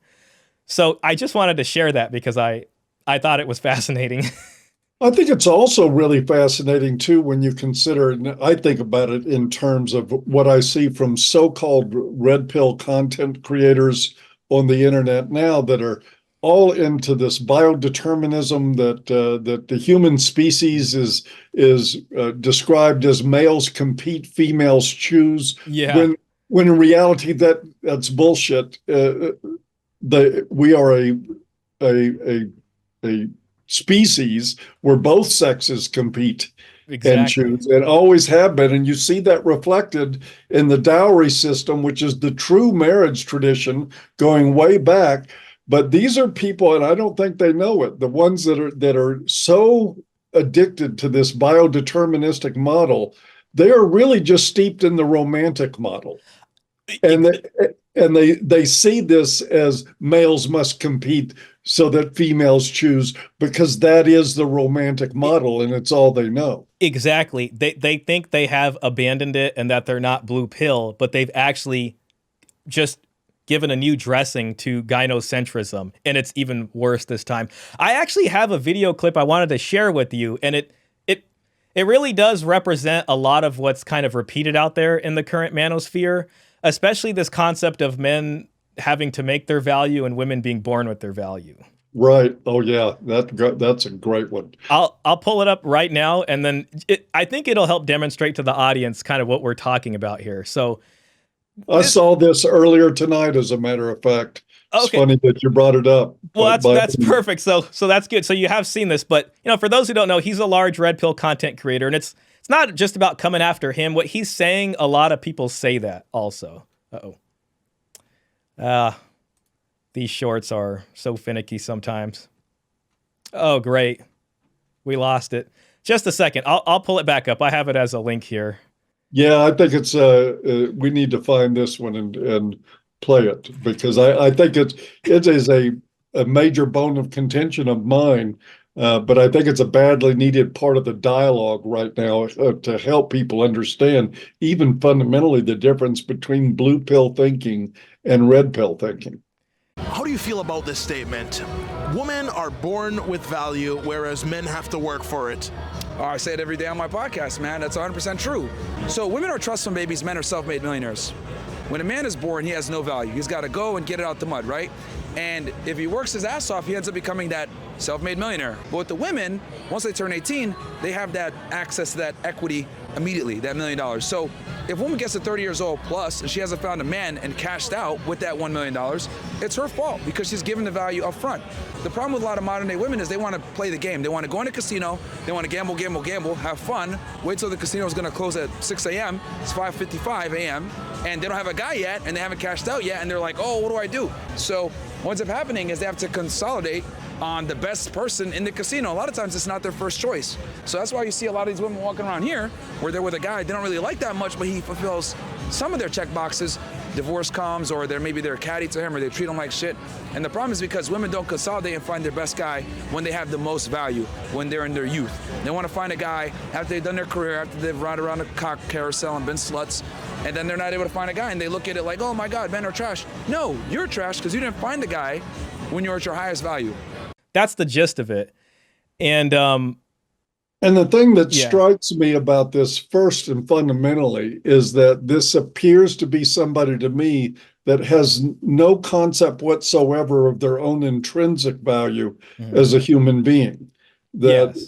So I just wanted to share that because I thought it was fascinating. I think it's also really fascinating too when you consider, and I think about it in terms of what I see from so-called red pill content creators on the internet now that are all into this biodeterminism that the human species is described as males compete, females choose. Yeah. When in reality that's bullshit. We are a species where both sexes compete and choose, and always have been. And you see that reflected in the dowry system, which is the true marriage tradition going way back. But these are people, and I don't think they know it, the ones that are so addicted to this biodeterministic model, they are really just steeped in the romantic model. And they see this as males must compete so that females choose, because that is the romantic model and it's all they know. Exactly. They think they have abandoned it and that they're not blue pill, but they've actually just given a new dressing to gynocentrism, and it's even worse this time. I actually have a video clip I wanted to share with you, and it really does represent a lot of what's kind of repeated out there in the current manosphere, especially this concept of men having to make their value and women being born with their value. Right. Oh yeah, that's a great one. I'll pull it up right now, and then I think it'll help demonstrate to the audience kind of what we're talking about here. So I saw this earlier tonight, as a matter of fact. It's funny that you brought it up. Well, that's perfect. So that's good. So you have seen this, but for those who don't know, he's a large red pill content creator, and it's not just about coming after him. What he's saying, a lot of people say that also. These shorts are so finicky sometimes. Oh, great. We lost it. Just a second. I'll pull it back up. I have it as a link here. Yeah, I think it's we need to find this one and play it, because I think it is a major bone of contention of mine, but I think it's a badly needed part of the dialogue right now to help people understand even fundamentally the difference between blue pill thinking and red pill thinking. How do you feel about this statement? Women are born with value, whereas men have to work for it. Oh, I say it every day on my podcast, man. That's 100% true. So women are trust fund babies, men are self-made millionaires. When a man is born, he has no value. He's got to go and get it out the mud, right? And if he works his ass off, he ends up becoming that self-made millionaire. But with the women, once they turn 18, they have that access to that equity immediately, that $1 million. So if a woman gets to 30 years old plus and she hasn't found a man and cashed out with that $1 million, it's her fault because she's given the value up front. The problem with a lot of modern day women is they want to play the game. They want to go in a casino, they want to gamble, have fun, wait till the casino is going to close at 6 a.m., it's 5:55 a.m., and they don't have a guy yet and they haven't cashed out yet, and they're like, oh, what do I do? So what ends up happening is they have to consolidate on the best person in the casino. A lot of times it's not their first choice. So that's why you see a lot of these women walking around here where they're with a guy they don't really like that much, but he fulfills some of their check boxes. Divorce comes, or maybe they're catty to him, or they treat him like shit. And the problem is because women don't consolidate and find their best guy when they have the most value, when they're in their youth. They want to find a guy after they've done their career, after they've run around a cock carousel and been sluts, and then they're not able to find a guy, and they look at it like, oh my God, men are trash. No, you're trash because you didn't find the guy when you're at your highest value. That's the gist of it. And the thing that strikes me about this first and fundamentally is that this appears to be somebody to me that has no concept whatsoever of their own intrinsic value as a human being. That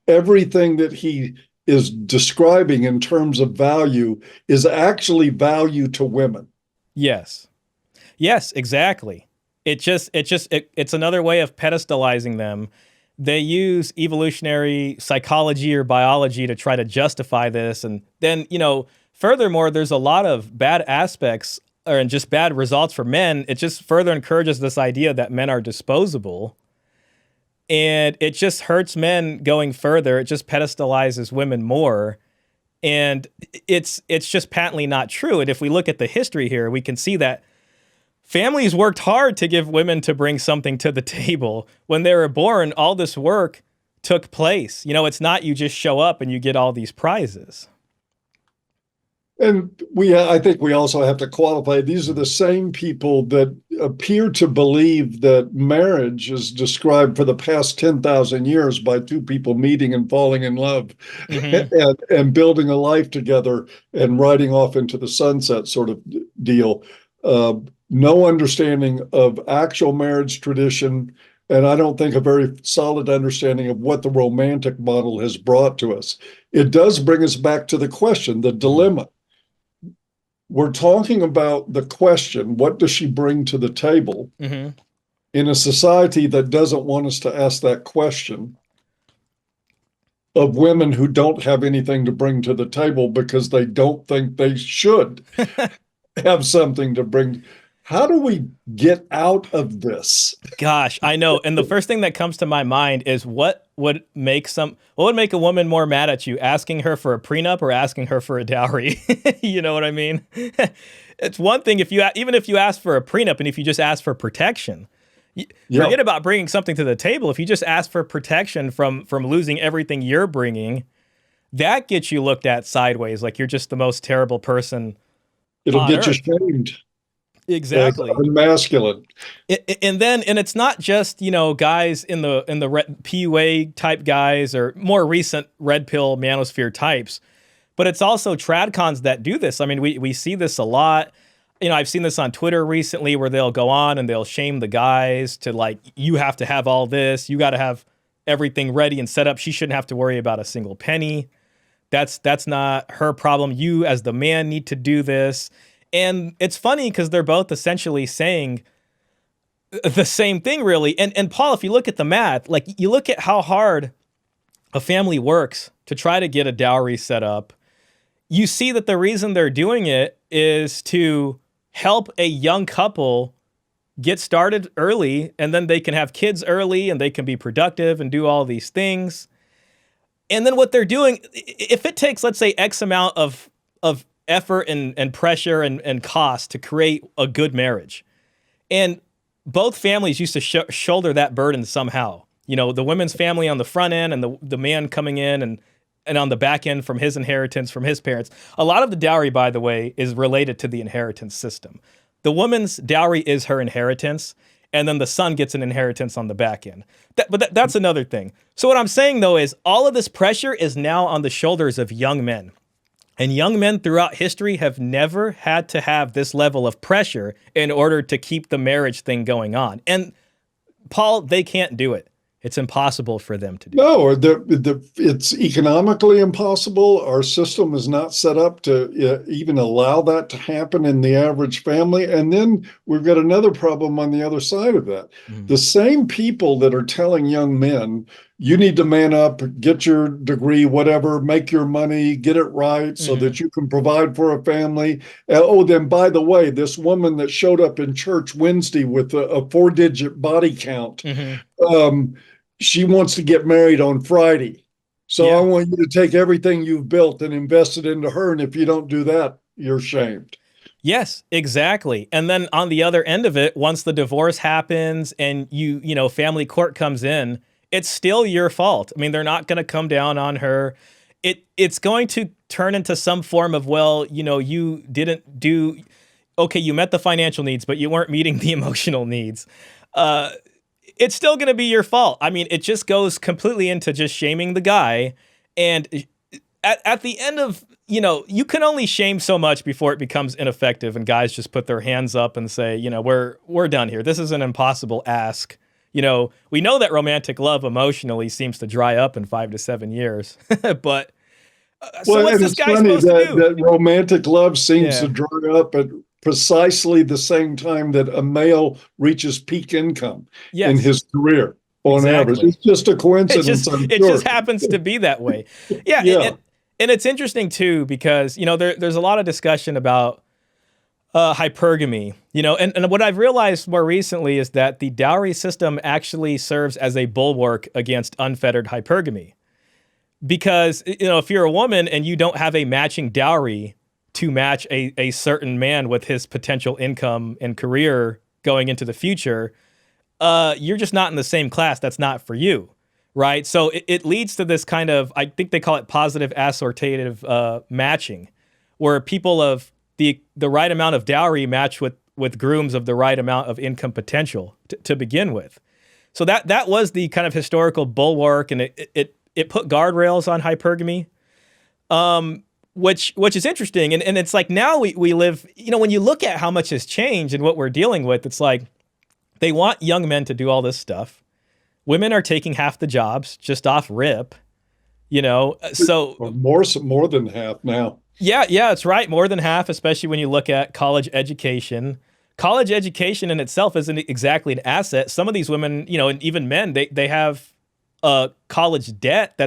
everything that he is describing in terms of value is actually value to women. Yes. Yes, exactly. It's another way of pedestalizing them. They use evolutionary psychology or biology to try to justify this. And then, furthermore, there's a lot of bad aspects and just bad results for men. It just further encourages this idea that men are disposable. And it just hurts men going further. It just pedestalizes women more. And it's just patently not true. And if we look at the history here, we can see that families worked hard to give women to bring something to the table. When they were born, all this work took place. It's not you just show up and you get all these prizes. And I think we also have to qualify, these are the same people that appear to believe that marriage is described for the past 10,000 years by two people meeting and falling in love and building a life together and riding off into the sunset sort of deal. No understanding of actual marriage tradition, and I don't think a very solid understanding of what the romantic model has brought to us. It does bring us back to the question, the dilemma. We're talking about the question, what does she bring to the table in a society that doesn't want us to ask that question of women who don't have anything to bring to the table because they don't think they should have something to bring. How do we get out of this? Gosh, I know. And the first thing that comes to my mind is what would make a woman more mad at you, asking her for a prenup or asking her for a dowry? You know what I mean? It's one thing even if you ask for a prenup and if you just ask for protection. Forget about bringing something to the table. If you just ask for protection from losing everything you're bringing, that gets you looked at sideways, like you're just the most terrible person. It'll get you shamed. Exactly. Masculine. And it's not just, guys in the PUA type guys or more recent red pill manosphere types, but it's also tradcons that do this. I mean, we see this a lot. I've seen this on Twitter recently where they'll go on and they'll shame the guys to like, you have to have all this. You got to have everything ready and set up. She shouldn't have to worry about a single penny. That's not her problem. You as the man need to do this. And it's funny because they're both essentially saying the same thing, really. And Paul, if you look at the math, like you look at how hard a family works to try to get a dowry set up, you see that the reason they're doing it is to help a young couple get started early, and then they can have kids early and they can be productive and do all these things. And then what they're doing, if it takes, let's say, X amount of effort and pressure and cost to create a good marriage, and both families used to shoulder that burden somehow. The women's family on the front end and the man coming in and on the back end from his inheritance from his parents. A lot of the dowry, by the way, is related to the inheritance system. The woman's dowry is her inheritance, and then the son gets an inheritance on the back end. But that's another thing. So what I'm saying, though, is all of this pressure is now on the shoulders of young men. And young men throughout history have never had to have this level of pressure in order to keep the marriage thing going on. And Paul, they can't do it. It's impossible for them to do. No, it's economically impossible. Our system is not set up to even allow that to happen in the average family. And then we've got another problem on the other side of that. The same people that are telling young men, you need to man up, get your degree, whatever, make your money, get it right so that you can provide for a family. Then by the way, this woman that showed up in church Wednesday with a 4-digit body count, she wants to get married on Friday. So I want you to take everything you've built and invest it into her. And if you don't do that, you're shamed. Yes, exactly. And then on the other end of it, once the divorce happens and family court comes in, it's still your fault. I mean, they're not going to come down on her. It's going to turn into some form of, you didn't do, okay, you met the financial needs, but you weren't meeting the emotional needs. It's still going to be your fault. I mean, it just goes completely into just shaming the guy. And at the end of, you can only shame so much before it becomes ineffective and guys just put their hands up and say, we're done here. This is an impossible ask. We know that romantic love emotionally seems to dry up in 5 to 7 years, but so what's this guy supposed to do? That romantic love seems to dry up precisely the same time that a male reaches peak income in Yes. his career on average. Exactly. It's just a It coincidence, just I'm it sure. just happens to be that way. Yeah, Yeah. and it's interesting too because there's a lot of discussion about hypergamy, and what I've realized more recently is that the dowry system actually serves as a bulwark against unfettered hypergamy. Because if you're a woman and you don't have a matching dowry to match a certain man with his potential income and career going into the future, you're just not in the same class. That's not for you, right? So it leads to this kind of, I think they call it positive assortative matching, where people of the right amount of dowry match with grooms of the right amount of income potential to begin with. So that was the kind of historical bulwark, and it put guardrails on hypergamy, which is interesting. And it's like now we live, when you look at how much has changed and what we're dealing with, it's like they want young men to do all this stuff. Women are taking half the jobs just off rip, so Or more than half now. yeah, it's right. More than half, especially when you look at college education. College education in itself isn't exactly an asset. Some of these women, and even men, they have college debt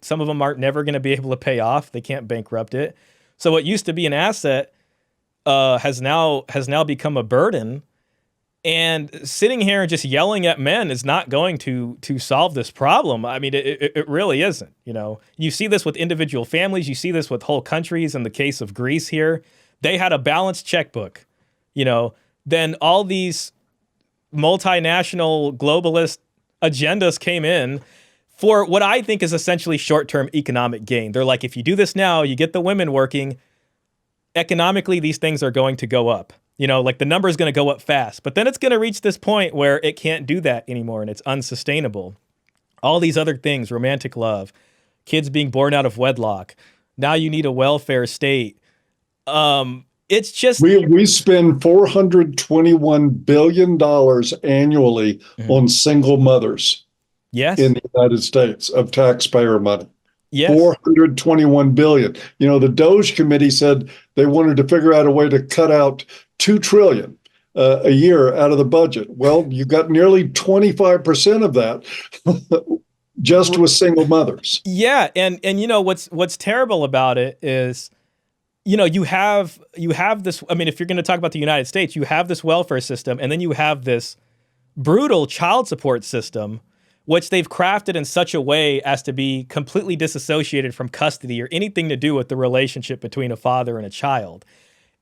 some of them aren't never going to be able to pay off. They can't bankrupt it. So what used to be an asset has now become a burden. And sitting here and just yelling at men is not going to solve this problem. I mean, it really isn't. You see this with individual families. You see this with whole countries. In the case of Greece here, they had a balanced checkbook. Then all these multinational globalist agendas came in for what I think is essentially short-term economic gain. They're like, if you do this now, you get the women working. Economically, these things are going to go up. Like the number is going to go up fast, but then it's going to reach this point where it can't do that anymore and it's unsustainable. All these other things, romantic love, kids being born out of wedlock. Now you need a welfare state. It's just we spend $421 billion annually on single mothers yes, in the United States of taxpayer money. yes, 421 billion. The Doge committee said they wanted to figure out a way to cut out 2 trillion a year out of the budget. Well, you got nearly 25% of that just with single mothers. Yeah, and what's terrible about it is, you have this. I mean, if you're going to talk about the United States, you have this welfare system, and then you have this brutal child support system, which they've crafted in such a way as to be completely disassociated from custody or anything to do with the relationship between a father and a child.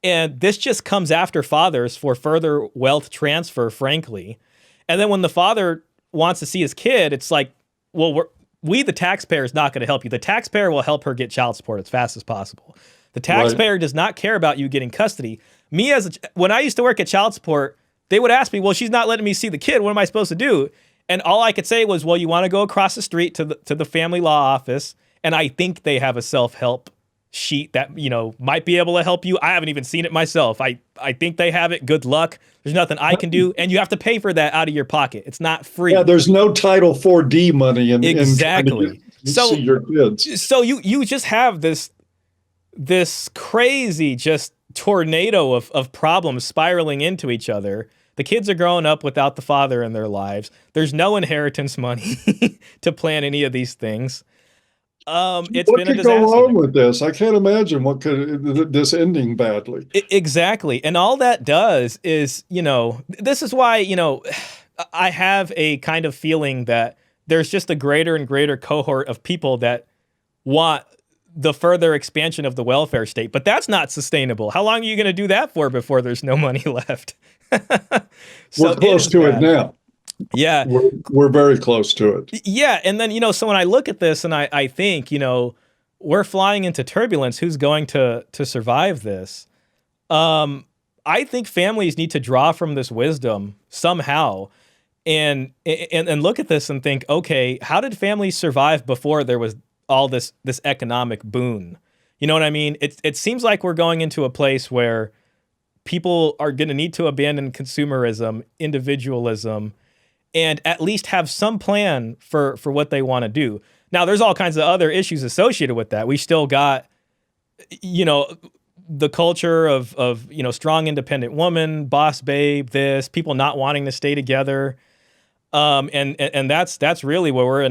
And this just comes after fathers for further wealth transfer, frankly. And then when the father wants to see his kid, it's like, well, we the taxpayer is not going to help you. The taxpayer will help her get child support as fast as possible. The taxpayer does not care about you getting custody. When I used to work at child support, they would ask me, well, she's not letting me see the kid. What am I supposed to do? And all I could say was, well, you want to go across the street to the family law office, and I think they have a self-help sheet that, might be able to help you. I haven't even seen it myself. I think they have it. Good luck. There's nothing I can do, and you have to pay for that out of your pocket. It's not free. Yeah, there's no Title 4D money in exactly. So see your kids. So you just have this crazy just tornado of problems spiraling into each other. The kids are growing up without the father in their lives. There's no inheritance money to plan any of these things. It's What been a could disaster. go wrong with this? I can't imagine what could this ending badly. Exactly. And all that does is, this is why, I have a kind of feeling that there's just a greater and greater cohort of people that want the further expansion of the welfare state. But that's not sustainable. How long are you going to do that for before there's no money left? We're close to it now. Yeah. We're very close to it. Yeah. And then, so when I look at this and I think, we're flying into turbulence, who's going to survive this? I think families need to draw from this wisdom somehow and look at this and think, okay, how did families survive before there was all this economic boon? You know what I mean? It seems like we're going into a place where people are going to need to abandon consumerism, individualism, and at least have some plan for what they want to do. Now, there's all kinds of other issues associated with that. We still got, the culture of strong independent woman, boss babe, this people not wanting to stay together, and that's really where we're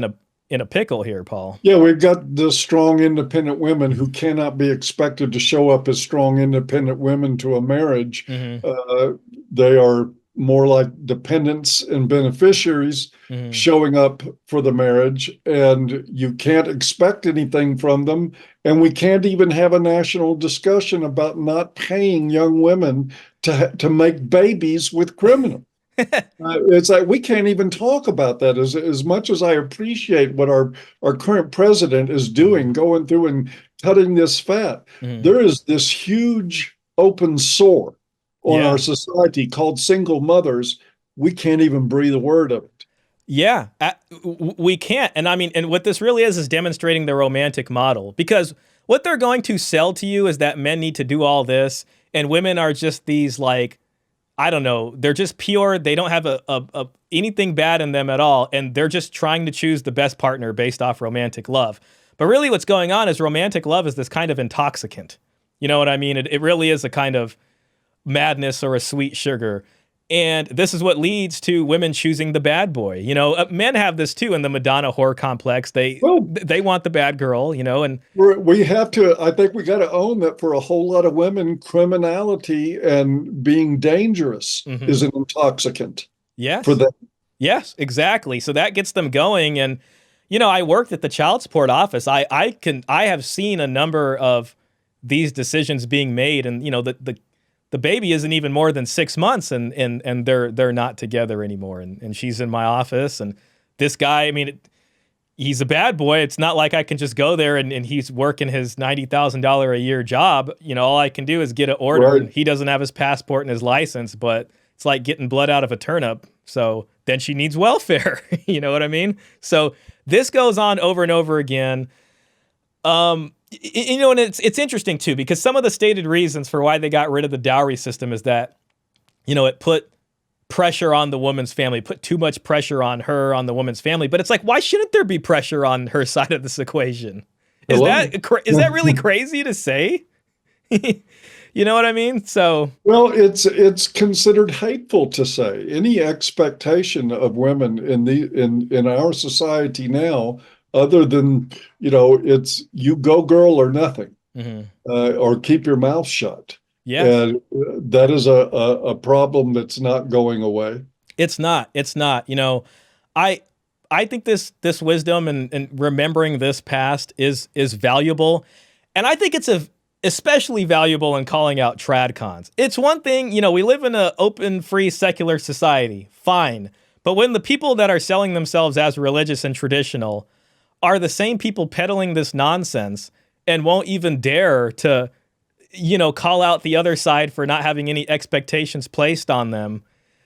in a pickle here, Paul. Yeah, we've got the strong independent women who cannot be expected to show up as strong independent women to a marriage. They are more like dependents and beneficiaries showing up for the marriage, and you can't expect anything from them. And we can't even have a national discussion about not paying young women to make babies with criminals. It's like we can't even talk about that. As much as I appreciate what our current president is doing, going through and cutting this fat, there is this huge open sore on our society called single mothers. We can't even breathe a word of it. Yeah, we can't. And I mean, and what this really is demonstrating the romantic model, because what they're going to sell to you is that men need to do all this and women are just these, like, I don't know, they're just pure. They don't have a anything bad in them at all. And they're just trying to choose the best partner based off romantic love. But really what's going on is romantic love is this kind of intoxicant. You know what I mean? It really is a kind of madness or a sweet sugar. And this is what leads to women choosing the bad boy. Men have this too in the Madonna whore complex. They want the bad girl, and we have to, I think we got to own that for a whole lot of women, criminality and being dangerous is an intoxicant. Yes. For them. Yes, exactly. So that gets them going. And, I worked at the child support office. I have seen a number of these decisions being made, and, the baby isn't even more than 6 months and they're not together anymore. And she's in my office, and this guy, I mean, he's a bad boy. It's not like I can just go there and he's working his $90,000 a year job. All I can do is get an order. Right. And he doesn't have his passport and his license, but it's like getting blood out of a turnip. So then she needs welfare. You know what I mean? So this goes on over and over again. And it's interesting too, because some of the stated reasons for why they got rid of the dowry system is that, it put pressure on the woman's family, put too much pressure on the woman's family. But it's like, why shouldn't there be pressure on her side of this equation? Is that really crazy to say? You know what I mean? So, well, it's considered hateful to say. Any expectation of women in our society now, other than, it's you go girl or nothing, or keep your mouth shut. Yeah. And that is a problem that's not going away. It's not. I think this wisdom and remembering this past is valuable. And I think it's especially valuable in calling out tradcons. It's one thing, we live in an open, free, secular society. Fine. But when the people that are selling themselves as religious and traditional are the same people peddling this nonsense and won't even dare to, call out the other side for not having any expectations placed on them,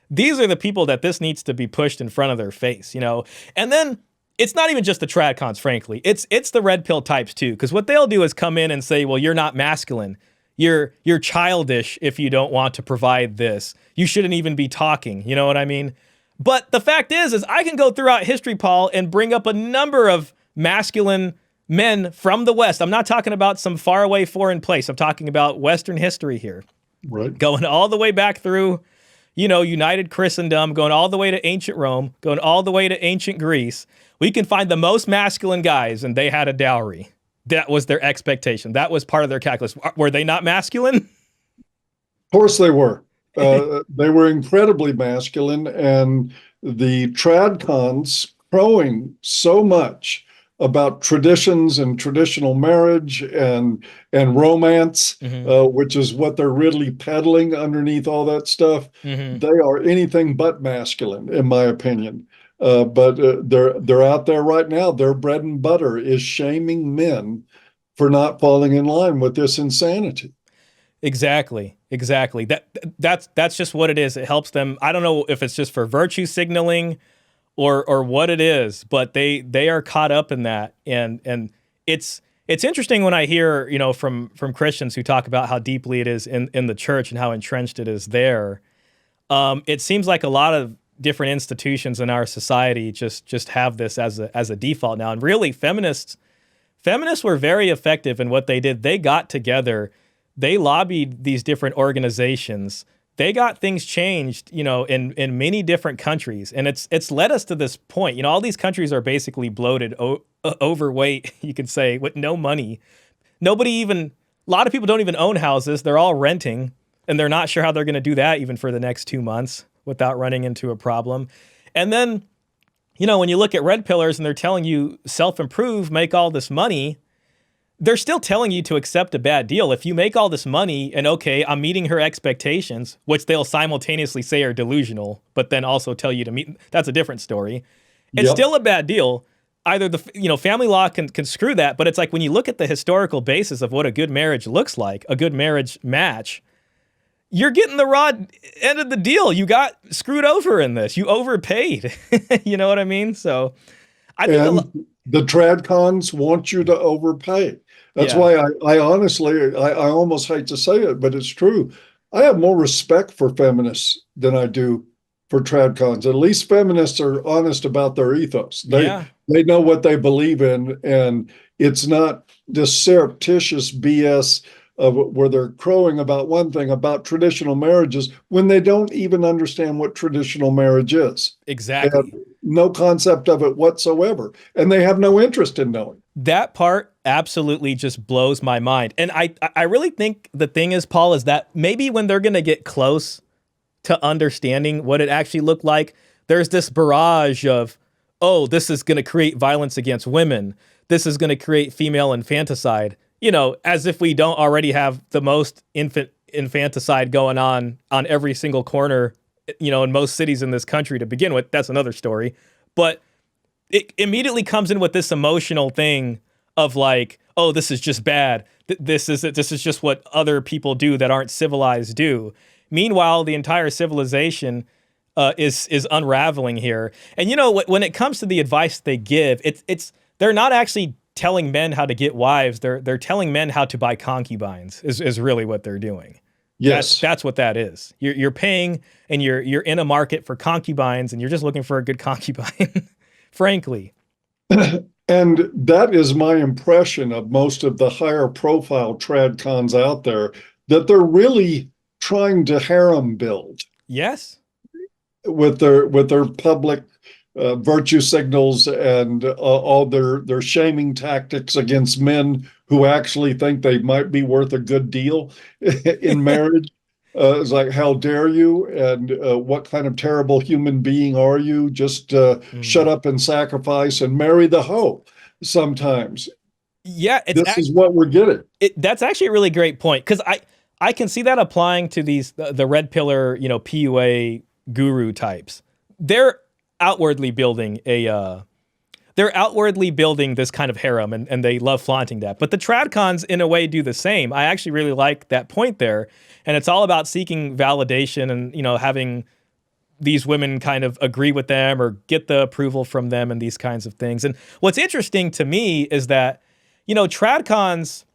these are the people that this needs to be pushed in front of their face, And then it's not even just the tradcons, frankly. It's the red pill types too, because what they'll do is come in and say, well, you're not masculine. You're childish if you don't want to provide this. You shouldn't even be talking. You know what I mean? But the fact is I can go throughout history, Paul, and bring up a number of masculine men from the West. I'm not talking about some faraway foreign place. I'm talking about Western history here. Right. Going all the way back through, United Christendom, going all the way to ancient Rome, going all the way to ancient Greece. We can find the most masculine guys, and they had a dowry. That was their expectation. That was part of their calculus. Were they not masculine? Of course they were. They were incredibly masculine, and the tradcons crowing so much about traditions and traditional marriage and romance, which is what they're really peddling underneath all that stuff. They are anything but masculine, in my opinion. But they're out there right now. Their bread and butter is shaming men for not falling in line with this insanity. Exactly. That's just what it is. It helps them. I don't know if it's just for virtue signaling or what it is, but they are caught up in that. And it's interesting when I hear, from Christians who talk about how deeply it is in the church and how entrenched it is there. It seems like a lot of different institutions in our society just have this as a default now. And really feminists were very effective in what they did. They got together they lobbied these different organizations. They got things changed, in many different countries, and it's led us to this point. All these countries are basically bloated, overweight, you could say, with no money. A lot of people don't even own houses. They're all renting, and they're not sure how they're going to do that even for the next 2 months without running into a problem. And then, when you look at red pillars and they're telling you self-improve, make all this money, they're still telling you to accept a bad deal. If you make all this money and, okay, I'm meeting her expectations, which they'll simultaneously say are delusional, but then also tell you to meet, that's a different story. It's still a bad deal. Either family law can screw that, but it's like when you look at the historical basis of what a good marriage looks like, a good marriage match, you're getting the raw end of the deal. You got screwed over in this. You overpaid. You know what I mean? So I think the tradcons want you to overpay. That's why I honestly, I almost hate to say it, but it's true. I have more respect for feminists than I do for tradcons. At least feminists are honest about their ethos. They know what they believe in, and it's not this surreptitious BS of where they're crowing about one thing about traditional marriages when they don't even understand what traditional marriage is. Exactly. They have no concept of it whatsoever, and they have no interest in knowing. That part absolutely just blows my mind. And I really think the thing is, Paul, is that maybe when they're going to get close to understanding what it actually looked like, there's this barrage of, oh, this is going to create violence against women. This is going to create female infanticide, as if we don't already have the most infanticide going on every single corner, in most cities in this country to begin with. That's another story. But it immediately comes in with this emotional thing of like, oh, this is just bad. This is just what other people do that aren't civilized do. Meanwhile, the entire civilization is unraveling here. And when it comes to the advice they give, they're not actually telling men how to get wives. They're telling men how to buy concubines. Is really what they're doing. Yes, that's what that is. You're paying, and you're in a market for concubines, and you're just looking for a good concubine. Frankly. And that is my impression of most of the higher profile tradcons out there, that they're really trying to harem build. Yes. With their public virtue signals and all their shaming tactics against men who actually think they might be worth a good deal in marriage. It's like, how dare you? And what kind of terrible human being are you? Just shut up and sacrifice and marry the hoe sometimes. Yeah. This is what we're getting. That's actually a really great point, because I can see that applying to the red pillar, PUA guru types. They're outwardly building this kind of harem, and they love flaunting that. But the tradcons, in a way, do the same. I actually really like that point there. And it's all about seeking validation and, having these women kind of agree with them or get the approval from them and these kinds of things. And what's interesting to me is that, tradcons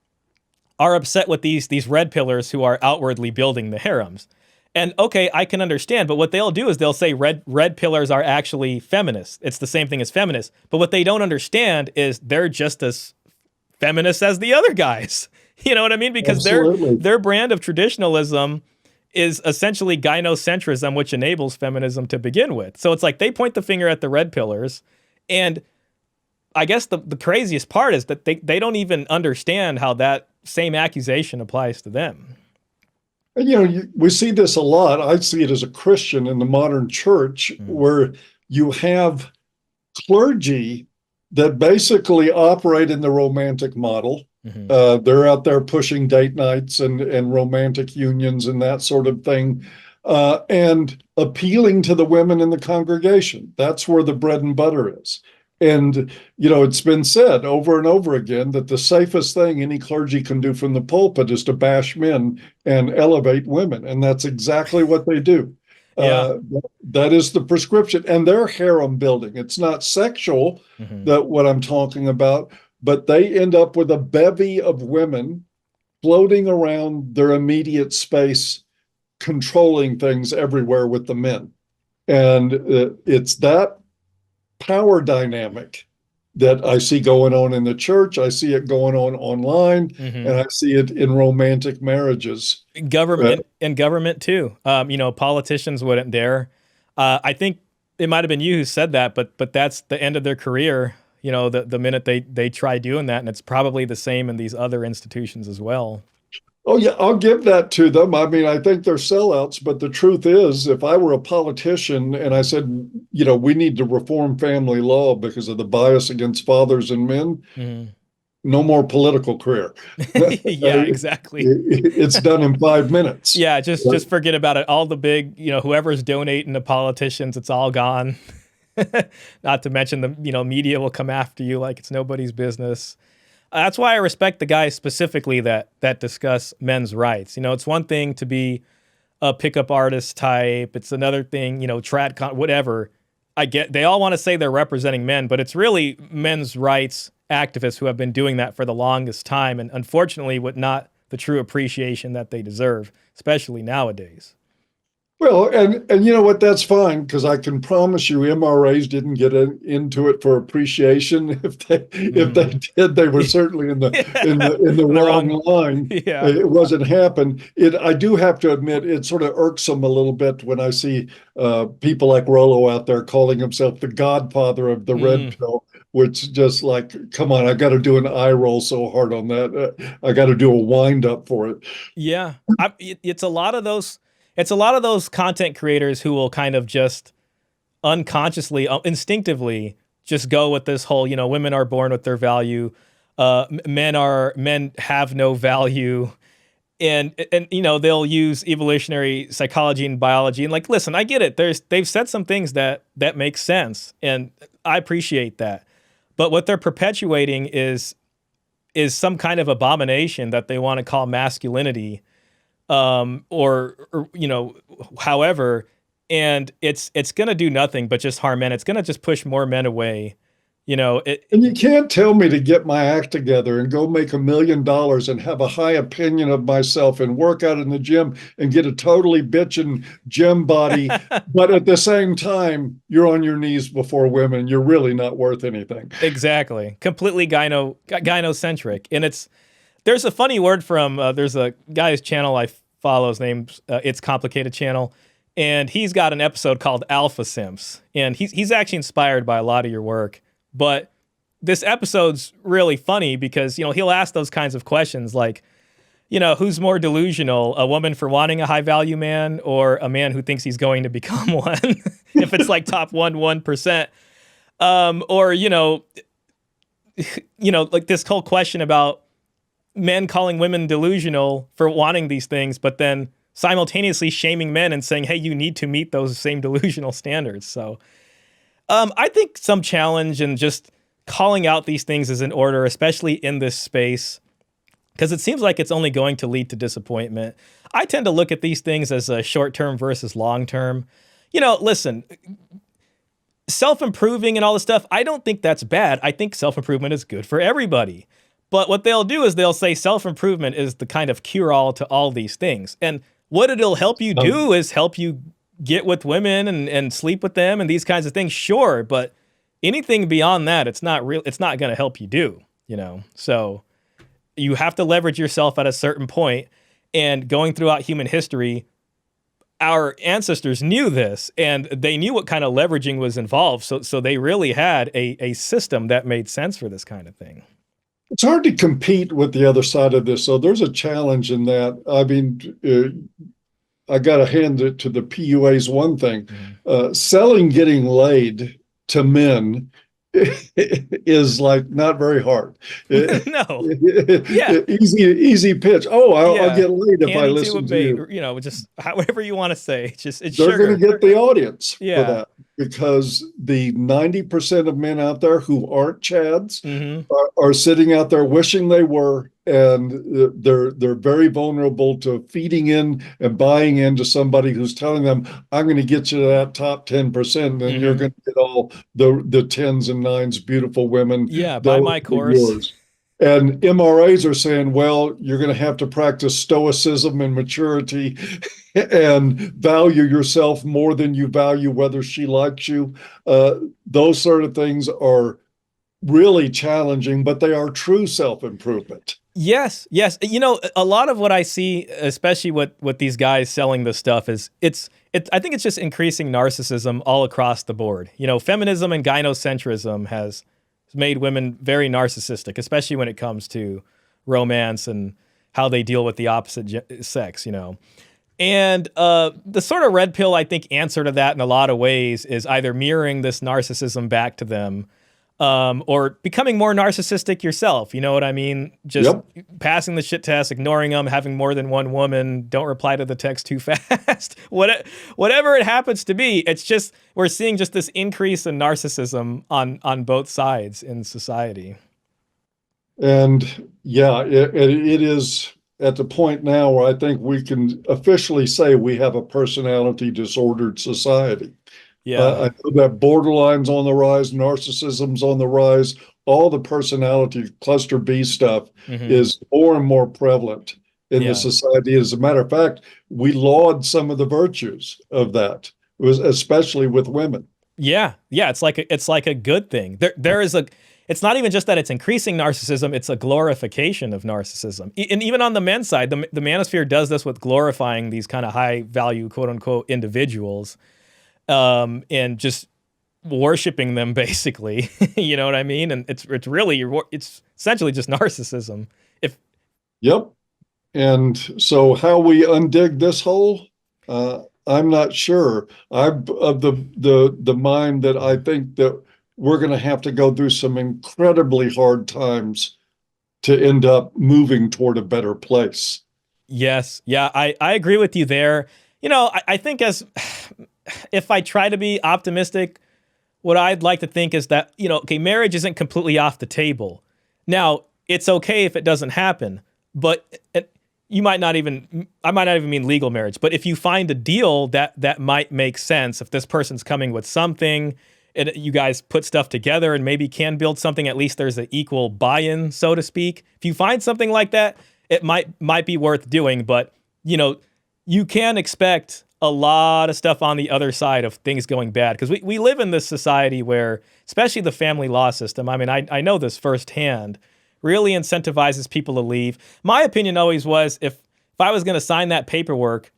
are upset with these red pillars who are outwardly building the harems. And okay, I can understand, but what they'll do is they'll say red pillars are actually feminists. It's the same thing as feminists. But what they don't understand is they're just as feminist as the other guys. You know what I mean? Because their brand of traditionalism is essentially gynocentrism, which enables feminism to begin with. So it's like they point the finger at the red pillars. And I guess the craziest part is that they don't even understand how that same accusation applies to them. And, we see this a lot. I see it as a Christian in the modern church, where you have clergy that basically operate in the romantic model. They're out there pushing date nights and romantic unions and that sort of thing, and appealing to the women in the congregation. That's where the bread and butter is. And, it's been said over and over again that the safest thing any clergy can do from the pulpit is to bash men and elevate women. And that's exactly what they do. Yeah. That is the prescription. And they're harem building. It's not sexual, that what I'm talking about, but they end up with a bevy of women floating around their immediate space, controlling things everywhere with the men. And it's that power dynamic that I see going on in the church. I see it going on online, Hmm. and I see it in romantic marriages. Government and government too. Politicians wouldn't dare. I think it might have been you who said that, but that's the end of their career. The minute they try doing that, and it's probably the same in these other institutions as well. Oh, yeah, I'll give that to them. I mean, I think they're sellouts, but the truth is, if I were a politician and I said, we need to reform family law because of the bias against fathers and men, Mhm. no more political career. Yeah, exactly. It's done in 5 minutes. Yeah, just forget about it. All the big, whoever's donating to politicians, it's all gone. Not to mention the media will come after you like it's nobody's business. That's why I respect the guys specifically that discuss men's rights. It's one thing to be a pickup artist type. It's another thing, whatever. I get they all want to say they're representing men, but it's really men's rights activists who have been doing that for the longest time, and unfortunately with not the true appreciation that they deserve, especially nowadays. Well, and you know what? That's fine because I can promise you, MRAs didn't get into it for appreciation. If they did, they were certainly in the in the wrong line. Yeah. It wasn't happen. I do have to admit, it sort of irksome a little bit when I see people like Rollo out there calling himself the godfather of the red pill, which just like, come on, I got to do an eye roll so hard on that. I got to do a wind up for it. Yeah. It's a lot of those. It's a lot of those content creators who will kind of just unconsciously, instinctively, just go with this whole, women are born with their value, men have no value, and they'll use evolutionary psychology and biology. And like, listen, I get it. They've said some things that make sense, and I appreciate that. But what they're perpetuating is some kind of abomination that they want to call masculinity. Or however, and it's going to do nothing but just harm men. It's going to just push more men away. And you can't tell me to get my act together and go make $1 million and have a high opinion of myself and work out in the gym and get a totally bitchin' gym body. But at the same time, you're on your knees before women. You're really not worth anything. Exactly. Completely gynocentric. And there's a funny word from, there's a guy's channel I follow, his name's It's Complicated channel. And he's got an episode called Alpha Simps. And he's actually inspired by a lot of your work. But this episode's really funny because, he'll ask those kinds of questions like, who's more delusional, a woman for wanting a high value man or a man who thinks he's going to become one? If it's like top 1%. Or, like this whole question about men calling women delusional for wanting these things, but then simultaneously shaming men and saying, hey, you need to meet those same delusional standards. So I think some challenge and just calling out these things is in order, especially in this space, because it seems like it's only going to lead to disappointment. I tend to look at these things as a short-term versus long-term. Listen, self-improving and all this stuff, I don't think that's bad. I think self-improvement is good for everybody. But what they'll do is they'll say self-improvement is the kind of cure-all to all these things. And what it'll help you do is help you get with women and sleep with them and these kinds of things. Sure, but anything beyond that, it's not real. It's not going to help you do, So you have to leverage yourself at a certain point. And going throughout human history, our ancestors knew this, and they knew what kind of leveraging was involved. So they really had a system that made sense for this kind of thing. It's hard to compete with the other side of this. So there's a challenge in that. I mean, I got to hand it to the PUA's one thing. Selling getting laid to men is like not very hard. No. Yeah. Easy pitch. Oh, I'll get laid if I listen to you. Just whatever you want to say. They're going to get the audience for Yeah. that because the 90% of men out there who aren't Chads are sitting out there wishing they were, and they're very vulnerable to feeding in and buying into somebody who's telling them, I'm going to get you to that top 10%, and you're going to get all the tens and nines, beautiful women. Yeah, buy my course. Yours. And MRAs are saying, well, you're going to have to practice stoicism and maturity and value yourself more than you value whether she likes you. Those sort of things are really challenging, but they are true self-improvement. Yes, yes. You know, a lot of what I see, especially with these guys selling this stuff, is I think it's just increasing narcissism all across the board. You know, feminism and gynocentrism has made women very narcissistic, especially when it comes to romance and how they deal with the opposite sex, you know. And the sort of red pill, I think, answer to that in a lot of ways is either mirroring this narcissism back to them, or becoming more narcissistic yourself. You know what I mean? Just passing the shit test, ignoring them, having more than one woman, don't reply to the text too fast. Whatever it happens to be, it's just we're seeing just this increase in narcissism on both sides in society. And yeah, it is at the point now where I think we can officially say we have a personality disordered society. Yeah. I know that borderline's on the rise, narcissism's on the rise, all the personality cluster B stuff is more and more prevalent in the society. As a matter of fact, we laud some of the virtues of that, especially with women. Yeah. It's like a good thing. It's not even just that it's increasing narcissism, it's a glorification of narcissism. And even on the men's side, the manosphere does this with glorifying these kind of high value, quote unquote, individuals. And just worshiping them basically, you know what I mean? And it's essentially just narcissism. Yep. And so how we undig this hole, I'm not sure. I'm of the mind that I think that we're going to have to go through some incredibly hard times to end up moving toward a better place. Yes. Yeah, I agree with you there. You know, I think if I try to be optimistic, what I'd like to think is that, you know, okay, marriage isn't completely off the table. Now, it's okay if it doesn't happen, but I might not even mean legal marriage, but if you find a deal that might make sense, if this person's coming with something and you guys put stuff together and maybe can build something, at least there's an equal buy-in, so to speak. If you find something like that, it might be worth doing, but, you know, you can expect a lot of stuff on the other side of things going bad, because we live in this society where, especially the family law system, I mean, I know this firsthand, really incentivizes people to leave. My opinion always was if I was going to sign that paperwork,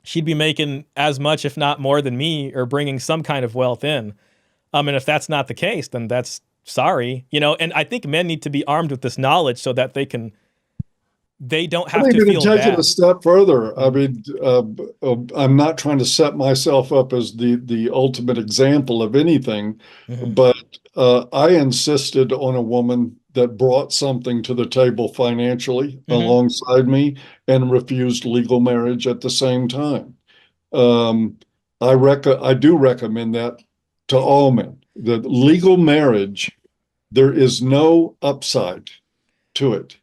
she'd be making as much, if not more than me, or bringing some kind of wealth in. And if that's not the case, then that's sorry, you know. And I think men need to be armed with this knowledge so that they don't have to feel bad. Take it a step further. I mean, I'm not trying to set myself up as the ultimate example of anything, but I insisted on a woman that brought something to the table financially alongside me and refused legal marriage at the same time. I do recommend that to all men. The legal marriage, there is no upside to it,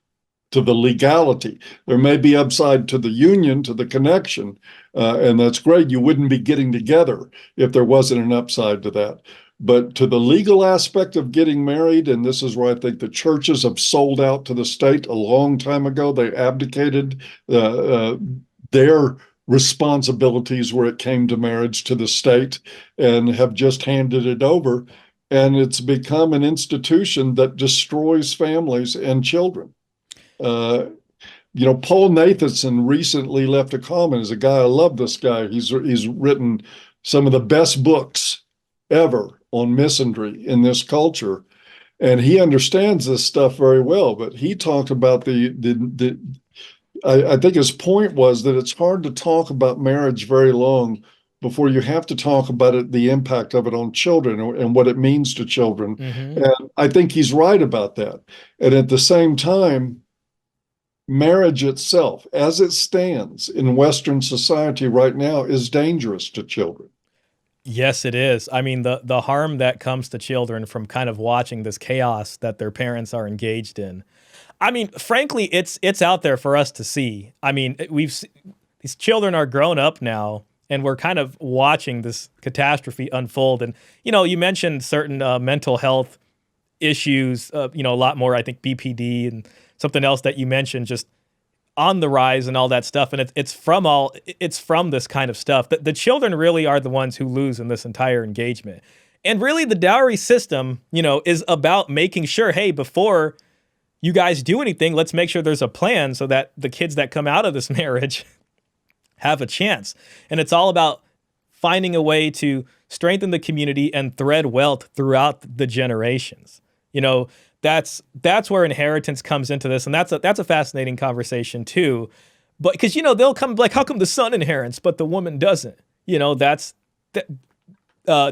to the legality. There may be upside to the union, to the connection, and that's great. You wouldn't be getting together if there wasn't an upside to that. But to the legal aspect of getting married, and this is where I think the churches have sold out to the state a long time ago. They abdicated their responsibilities where it came to marriage to the state and have just handed it over. And it's become an institution that destroys families and children. Paul Nathanson recently left a comment. As a guy, I love this guy. He's written some of the best books ever on misandry in this culture, and he understands this stuff very well. But he talked about I think his point was that it's hard to talk about marriage very long before you have to talk about it, the impact of it on children and what it means to children. And I think he's right about that. And at the same time, marriage itself, as it stands in Western society right now, is dangerous to children. Yes, it is. I mean, the harm that comes to children from kind of watching this chaos that their parents are engaged in. I mean, frankly, it's out there for us to see. I mean, these children are grown up now, and we're kind of watching this catastrophe unfold. And, you know, you mentioned certain mental health issues, a lot more, I think, BPD and something else that you mentioned just on the rise and all that stuff. And it's from this kind of stuff. The children really are the ones who lose in this entire engagement. And really the dowry system, is about making sure, hey, before you guys do anything, let's make sure there's a plan so that the kids that come out of this marriage have a chance. And it's all about finding a way to strengthen the community and thread wealth throughout the generations. That's where inheritance comes into this. And that's a fascinating conversation too. But because, they'll come like, how come the son inherits, but the woman doesn't? That's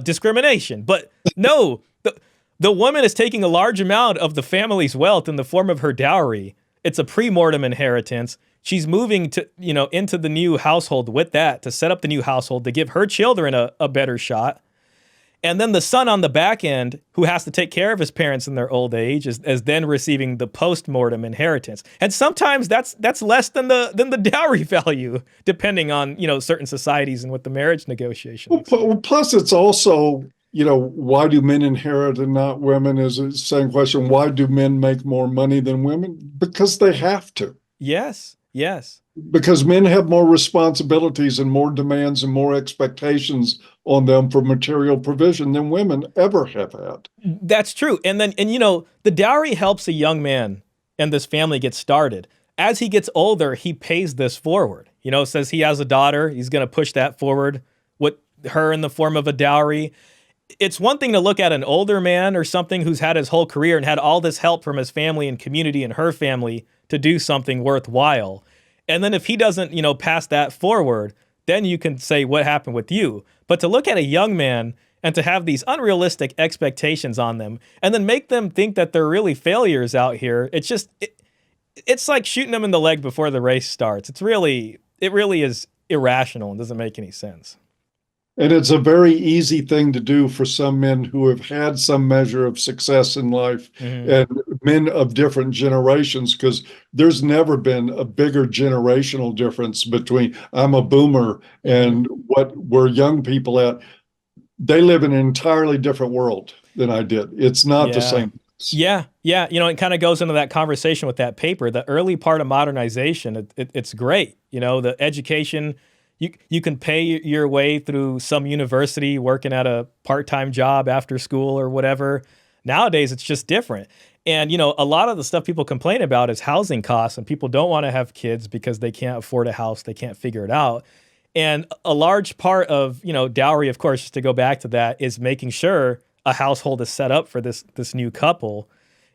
discrimination. But no, the woman is taking a large amount of the family's wealth in the form of her dowry. It's a pre-mortem inheritance. She's moving to, into the new household with that to set up the new household to give her children a better shot. And then the son on the back end, who has to take care of his parents in their old age, is then receiving the post-mortem inheritance. And sometimes that's less than the dowry value, depending on certain societies and with the marriage negotiations. Well, plus it's also, why do men inherit and not women? Is the same question. Why do men make more money than women? Because they have to. Yes. Because men have more responsibilities and more demands and more expectations on them for material provision than women ever have had. That's true. And the dowry helps a young man and this family get started. As he gets older, he pays this forward. Says he has a daughter, he's going to push that forward with her in the form of a dowry. It's one thing to look at an older man or something who's had his whole career and had all this help from his family and community and her family to do something worthwhile. And then if he doesn't, pass that forward, then you can say what happened with you. But to look at a young man and to have these unrealistic expectations on them and then make them think that they're really failures out here, it's like shooting them in the leg before the race starts. It really is irrational and doesn't make any sense. And it's a very easy thing to do for some men who have had some measure of success in life, and men of different generations, because there's never been a bigger generational difference between I'm a boomer and what we're young people at. They live in an entirely different world than I did. It's not the same. Yeah. It kind of goes into that conversation with that paper. The early part of modernization, it's great. The education, you can pay your way through some university working at a part-time job after school or whatever. Nowadays, it's just different. And, a lot of the stuff people complain about is housing costs, and people don't want to have kids because they can't afford a house. They can't figure it out. And a large part of, dowry, of course, just to go back to that, is making sure a household is set up for this new couple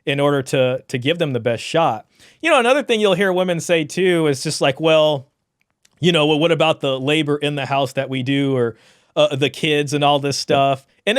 in order to give them the best shot. Another thing you'll hear women say too is just like, well, what about the labor in the house that we do, or the kids and all this stuff? And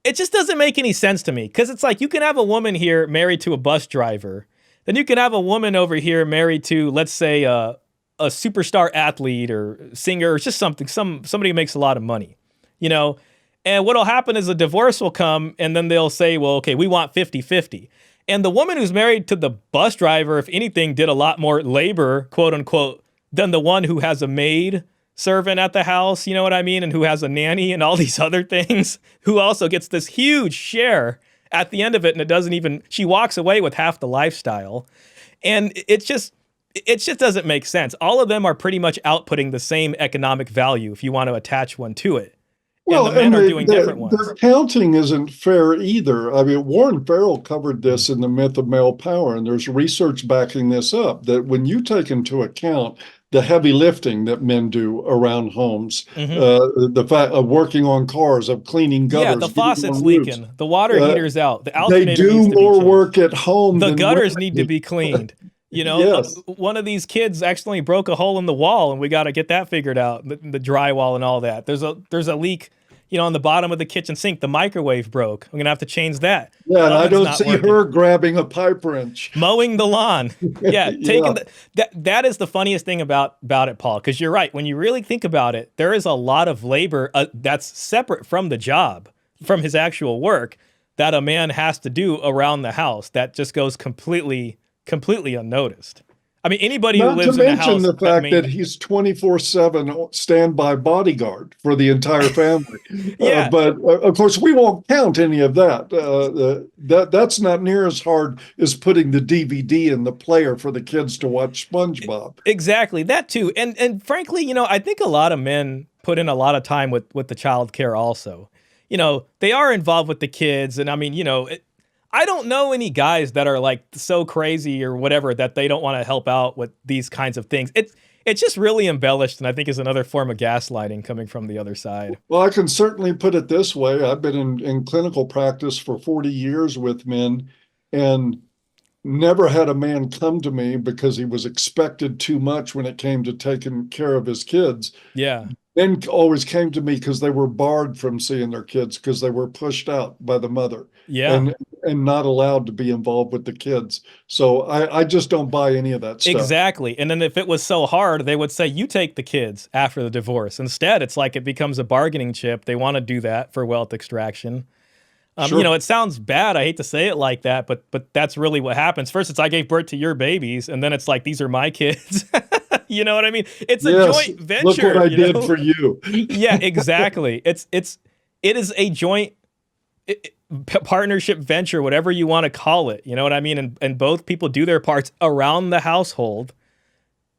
it just doesn't make any sense to me, because it's like you can have a woman here married to a bus driver, then you can have a woman over here married to, let's say, a superstar athlete or singer or just somebody who makes a lot of money, And what'll happen is a divorce will come, and then they'll say, well, okay, we want 50-50. And the woman who's married to the bus driver, if anything, did a lot more labor, quote unquote, than the one who has a maid servant at the house, you know what I mean? And who has a nanny and all these other things, who also gets this huge share at the end of it. And she walks away with half the lifestyle. And it just doesn't make sense. All of them are pretty much outputting the same economic value if you want to attach one to it. Well, and the men are doing different ones. The counting isn't fair either. I mean, Warren Farrell covered this in The Myth of Male Power, and there's research backing this up, that when you take into account the heavy lifting that men do around homes, the fact of working on cars, of cleaning gutters. Yeah, the faucet's leaking, the water heater's out, the they alternator do needs to be more changed. work at home. The than gutters women need to be cleaned. Yes. One of these kids accidentally broke a hole in the wall, and we got to get that figured out, the drywall and all that. There's a leak, on the bottom of the kitchen sink. The microwave broke. I'm going to have to change that. Yeah, and I don't see her grabbing a pipe wrench. Mowing the lawn. Yeah, that is the funniest thing about it, Paul, because you're right. When you really think about it, there is a lot of labor that's separate from the job, from his actual work, that a man has to do around the house that just goes completely unnoticed. I mean, anybody who lives in a house. Not to mention the fact that he's 24/7 standby bodyguard for the entire family. Yeah. But of course, we won't count any of that. That's not near as hard as putting the DVD in the player for the kids to watch SpongeBob. Exactly, that too. And frankly, I think a lot of men put in a lot of time with the child care also. they are involved with the kids. And I mean, I don't know any guys that are like so crazy or whatever that they don't want to help out with these kinds of things. It's just really embellished, and I think is another form of gaslighting coming from the other side. Well, I can certainly put it this way. I've been in clinical practice for 40 years with men, and never had a man come to me because he was expected too much when it came to taking care of his kids. Yeah. Men always came to me because they were barred from seeing their kids because they were pushed out by the mother Yeah. and not allowed to be involved with the kids. So I just don't buy any of that stuff. Exactly. And then if it was so hard, they would say, you take the kids after the divorce. Instead, it's like it becomes a bargaining chip. They want to do that for wealth extraction. Sure. It sounds bad. I hate to say it like that, but that's really what happens. First, it's I gave birth to your babies, and then it's like these are my kids. You know what I mean? It's a joint venture. Look what I did for you. Yeah, exactly. It is a joint partnership venture, whatever you want to call it. You know what I mean? And both people do their parts around the household,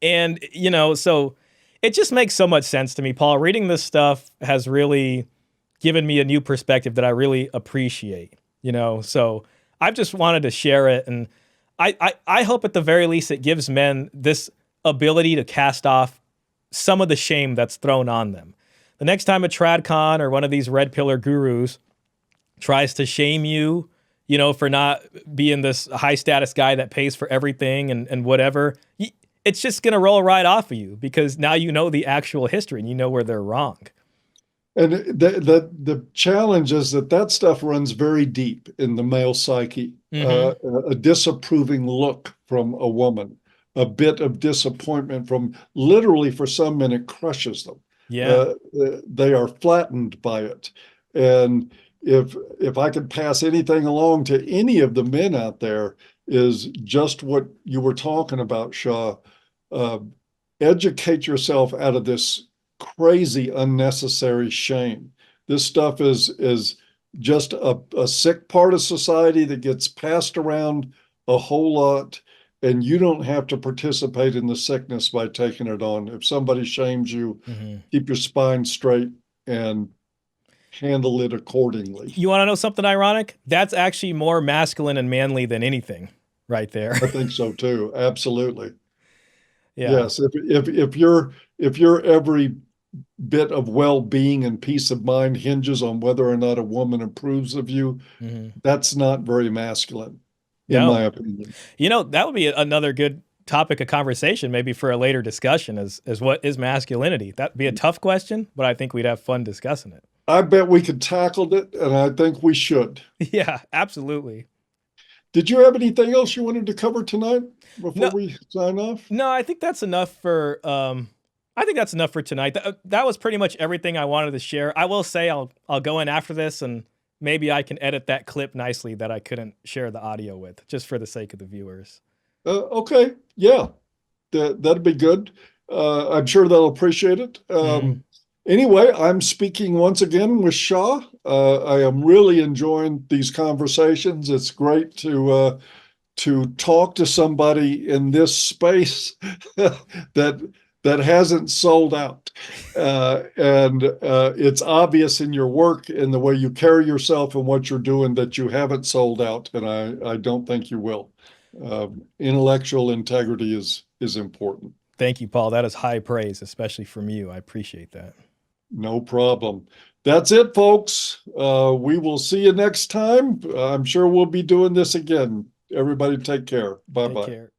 and so it just makes so much sense to me, Paul. Reading this stuff has really given me a new perspective that I really appreciate, so I've just wanted to share it. And I hope at the very least it gives men this ability to cast off some of the shame that's thrown on them. The next time a tradcon or one of these red pillar gurus tries to shame you, for not being this high status guy that pays for everything and whatever, it's just going to roll right off of you because now you know the actual history and you know where they're wrong. And the challenge is that stuff runs very deep in the male psyche. A disapproving look from a woman, a bit of disappointment from literally for some men, it crushes them. Yeah. They are flattened by it. And if I could pass anything along to any of the men out there is just what you were talking about, Shaw. Educate yourself out of this crazy, unnecessary shame. This stuff is just a sick part of society that gets passed around a whole lot, and you don't have to participate in the sickness by taking it on. If somebody shames you, keep your spine straight and handle it accordingly. You want to know something ironic? That's actually more masculine and manly than anything right there. I think so too. Absolutely. Yeah. Yes. If your every bit of well-being and peace of mind hinges on whether or not a woman approves of you, that's not very masculine, in my opinion. That would be another good topic of conversation, maybe for a later discussion, is what is masculinity? That'd be a tough question, but I think we'd have fun discussing it. I bet we could tackle it, and I think we should. Yeah, absolutely. Did you have anything else you wanted to cover tonight before we sign off? No, I think that's enough for tonight. That was pretty much everything I wanted to share. I will say I'll go in after this and maybe I can edit that clip nicely that I couldn't share the audio with, just for the sake of the viewers. Okay. Yeah, that'd be good. I'm sure they'll appreciate it. Anyway, I'm speaking once again with Shaw. I am really enjoying these conversations. It's great to talk to somebody in this space that hasn't sold out. And it's obvious in your work, in the way you carry yourself and what you're doing, that you haven't sold out. And I don't think you will. Intellectual integrity is important. Thank you, Paul. That is high praise, especially from you. I appreciate that. No problem. That's it, folks. We will see you next time. I'm sure we'll be doing this again. Everybody take care. Bye-bye. Take care.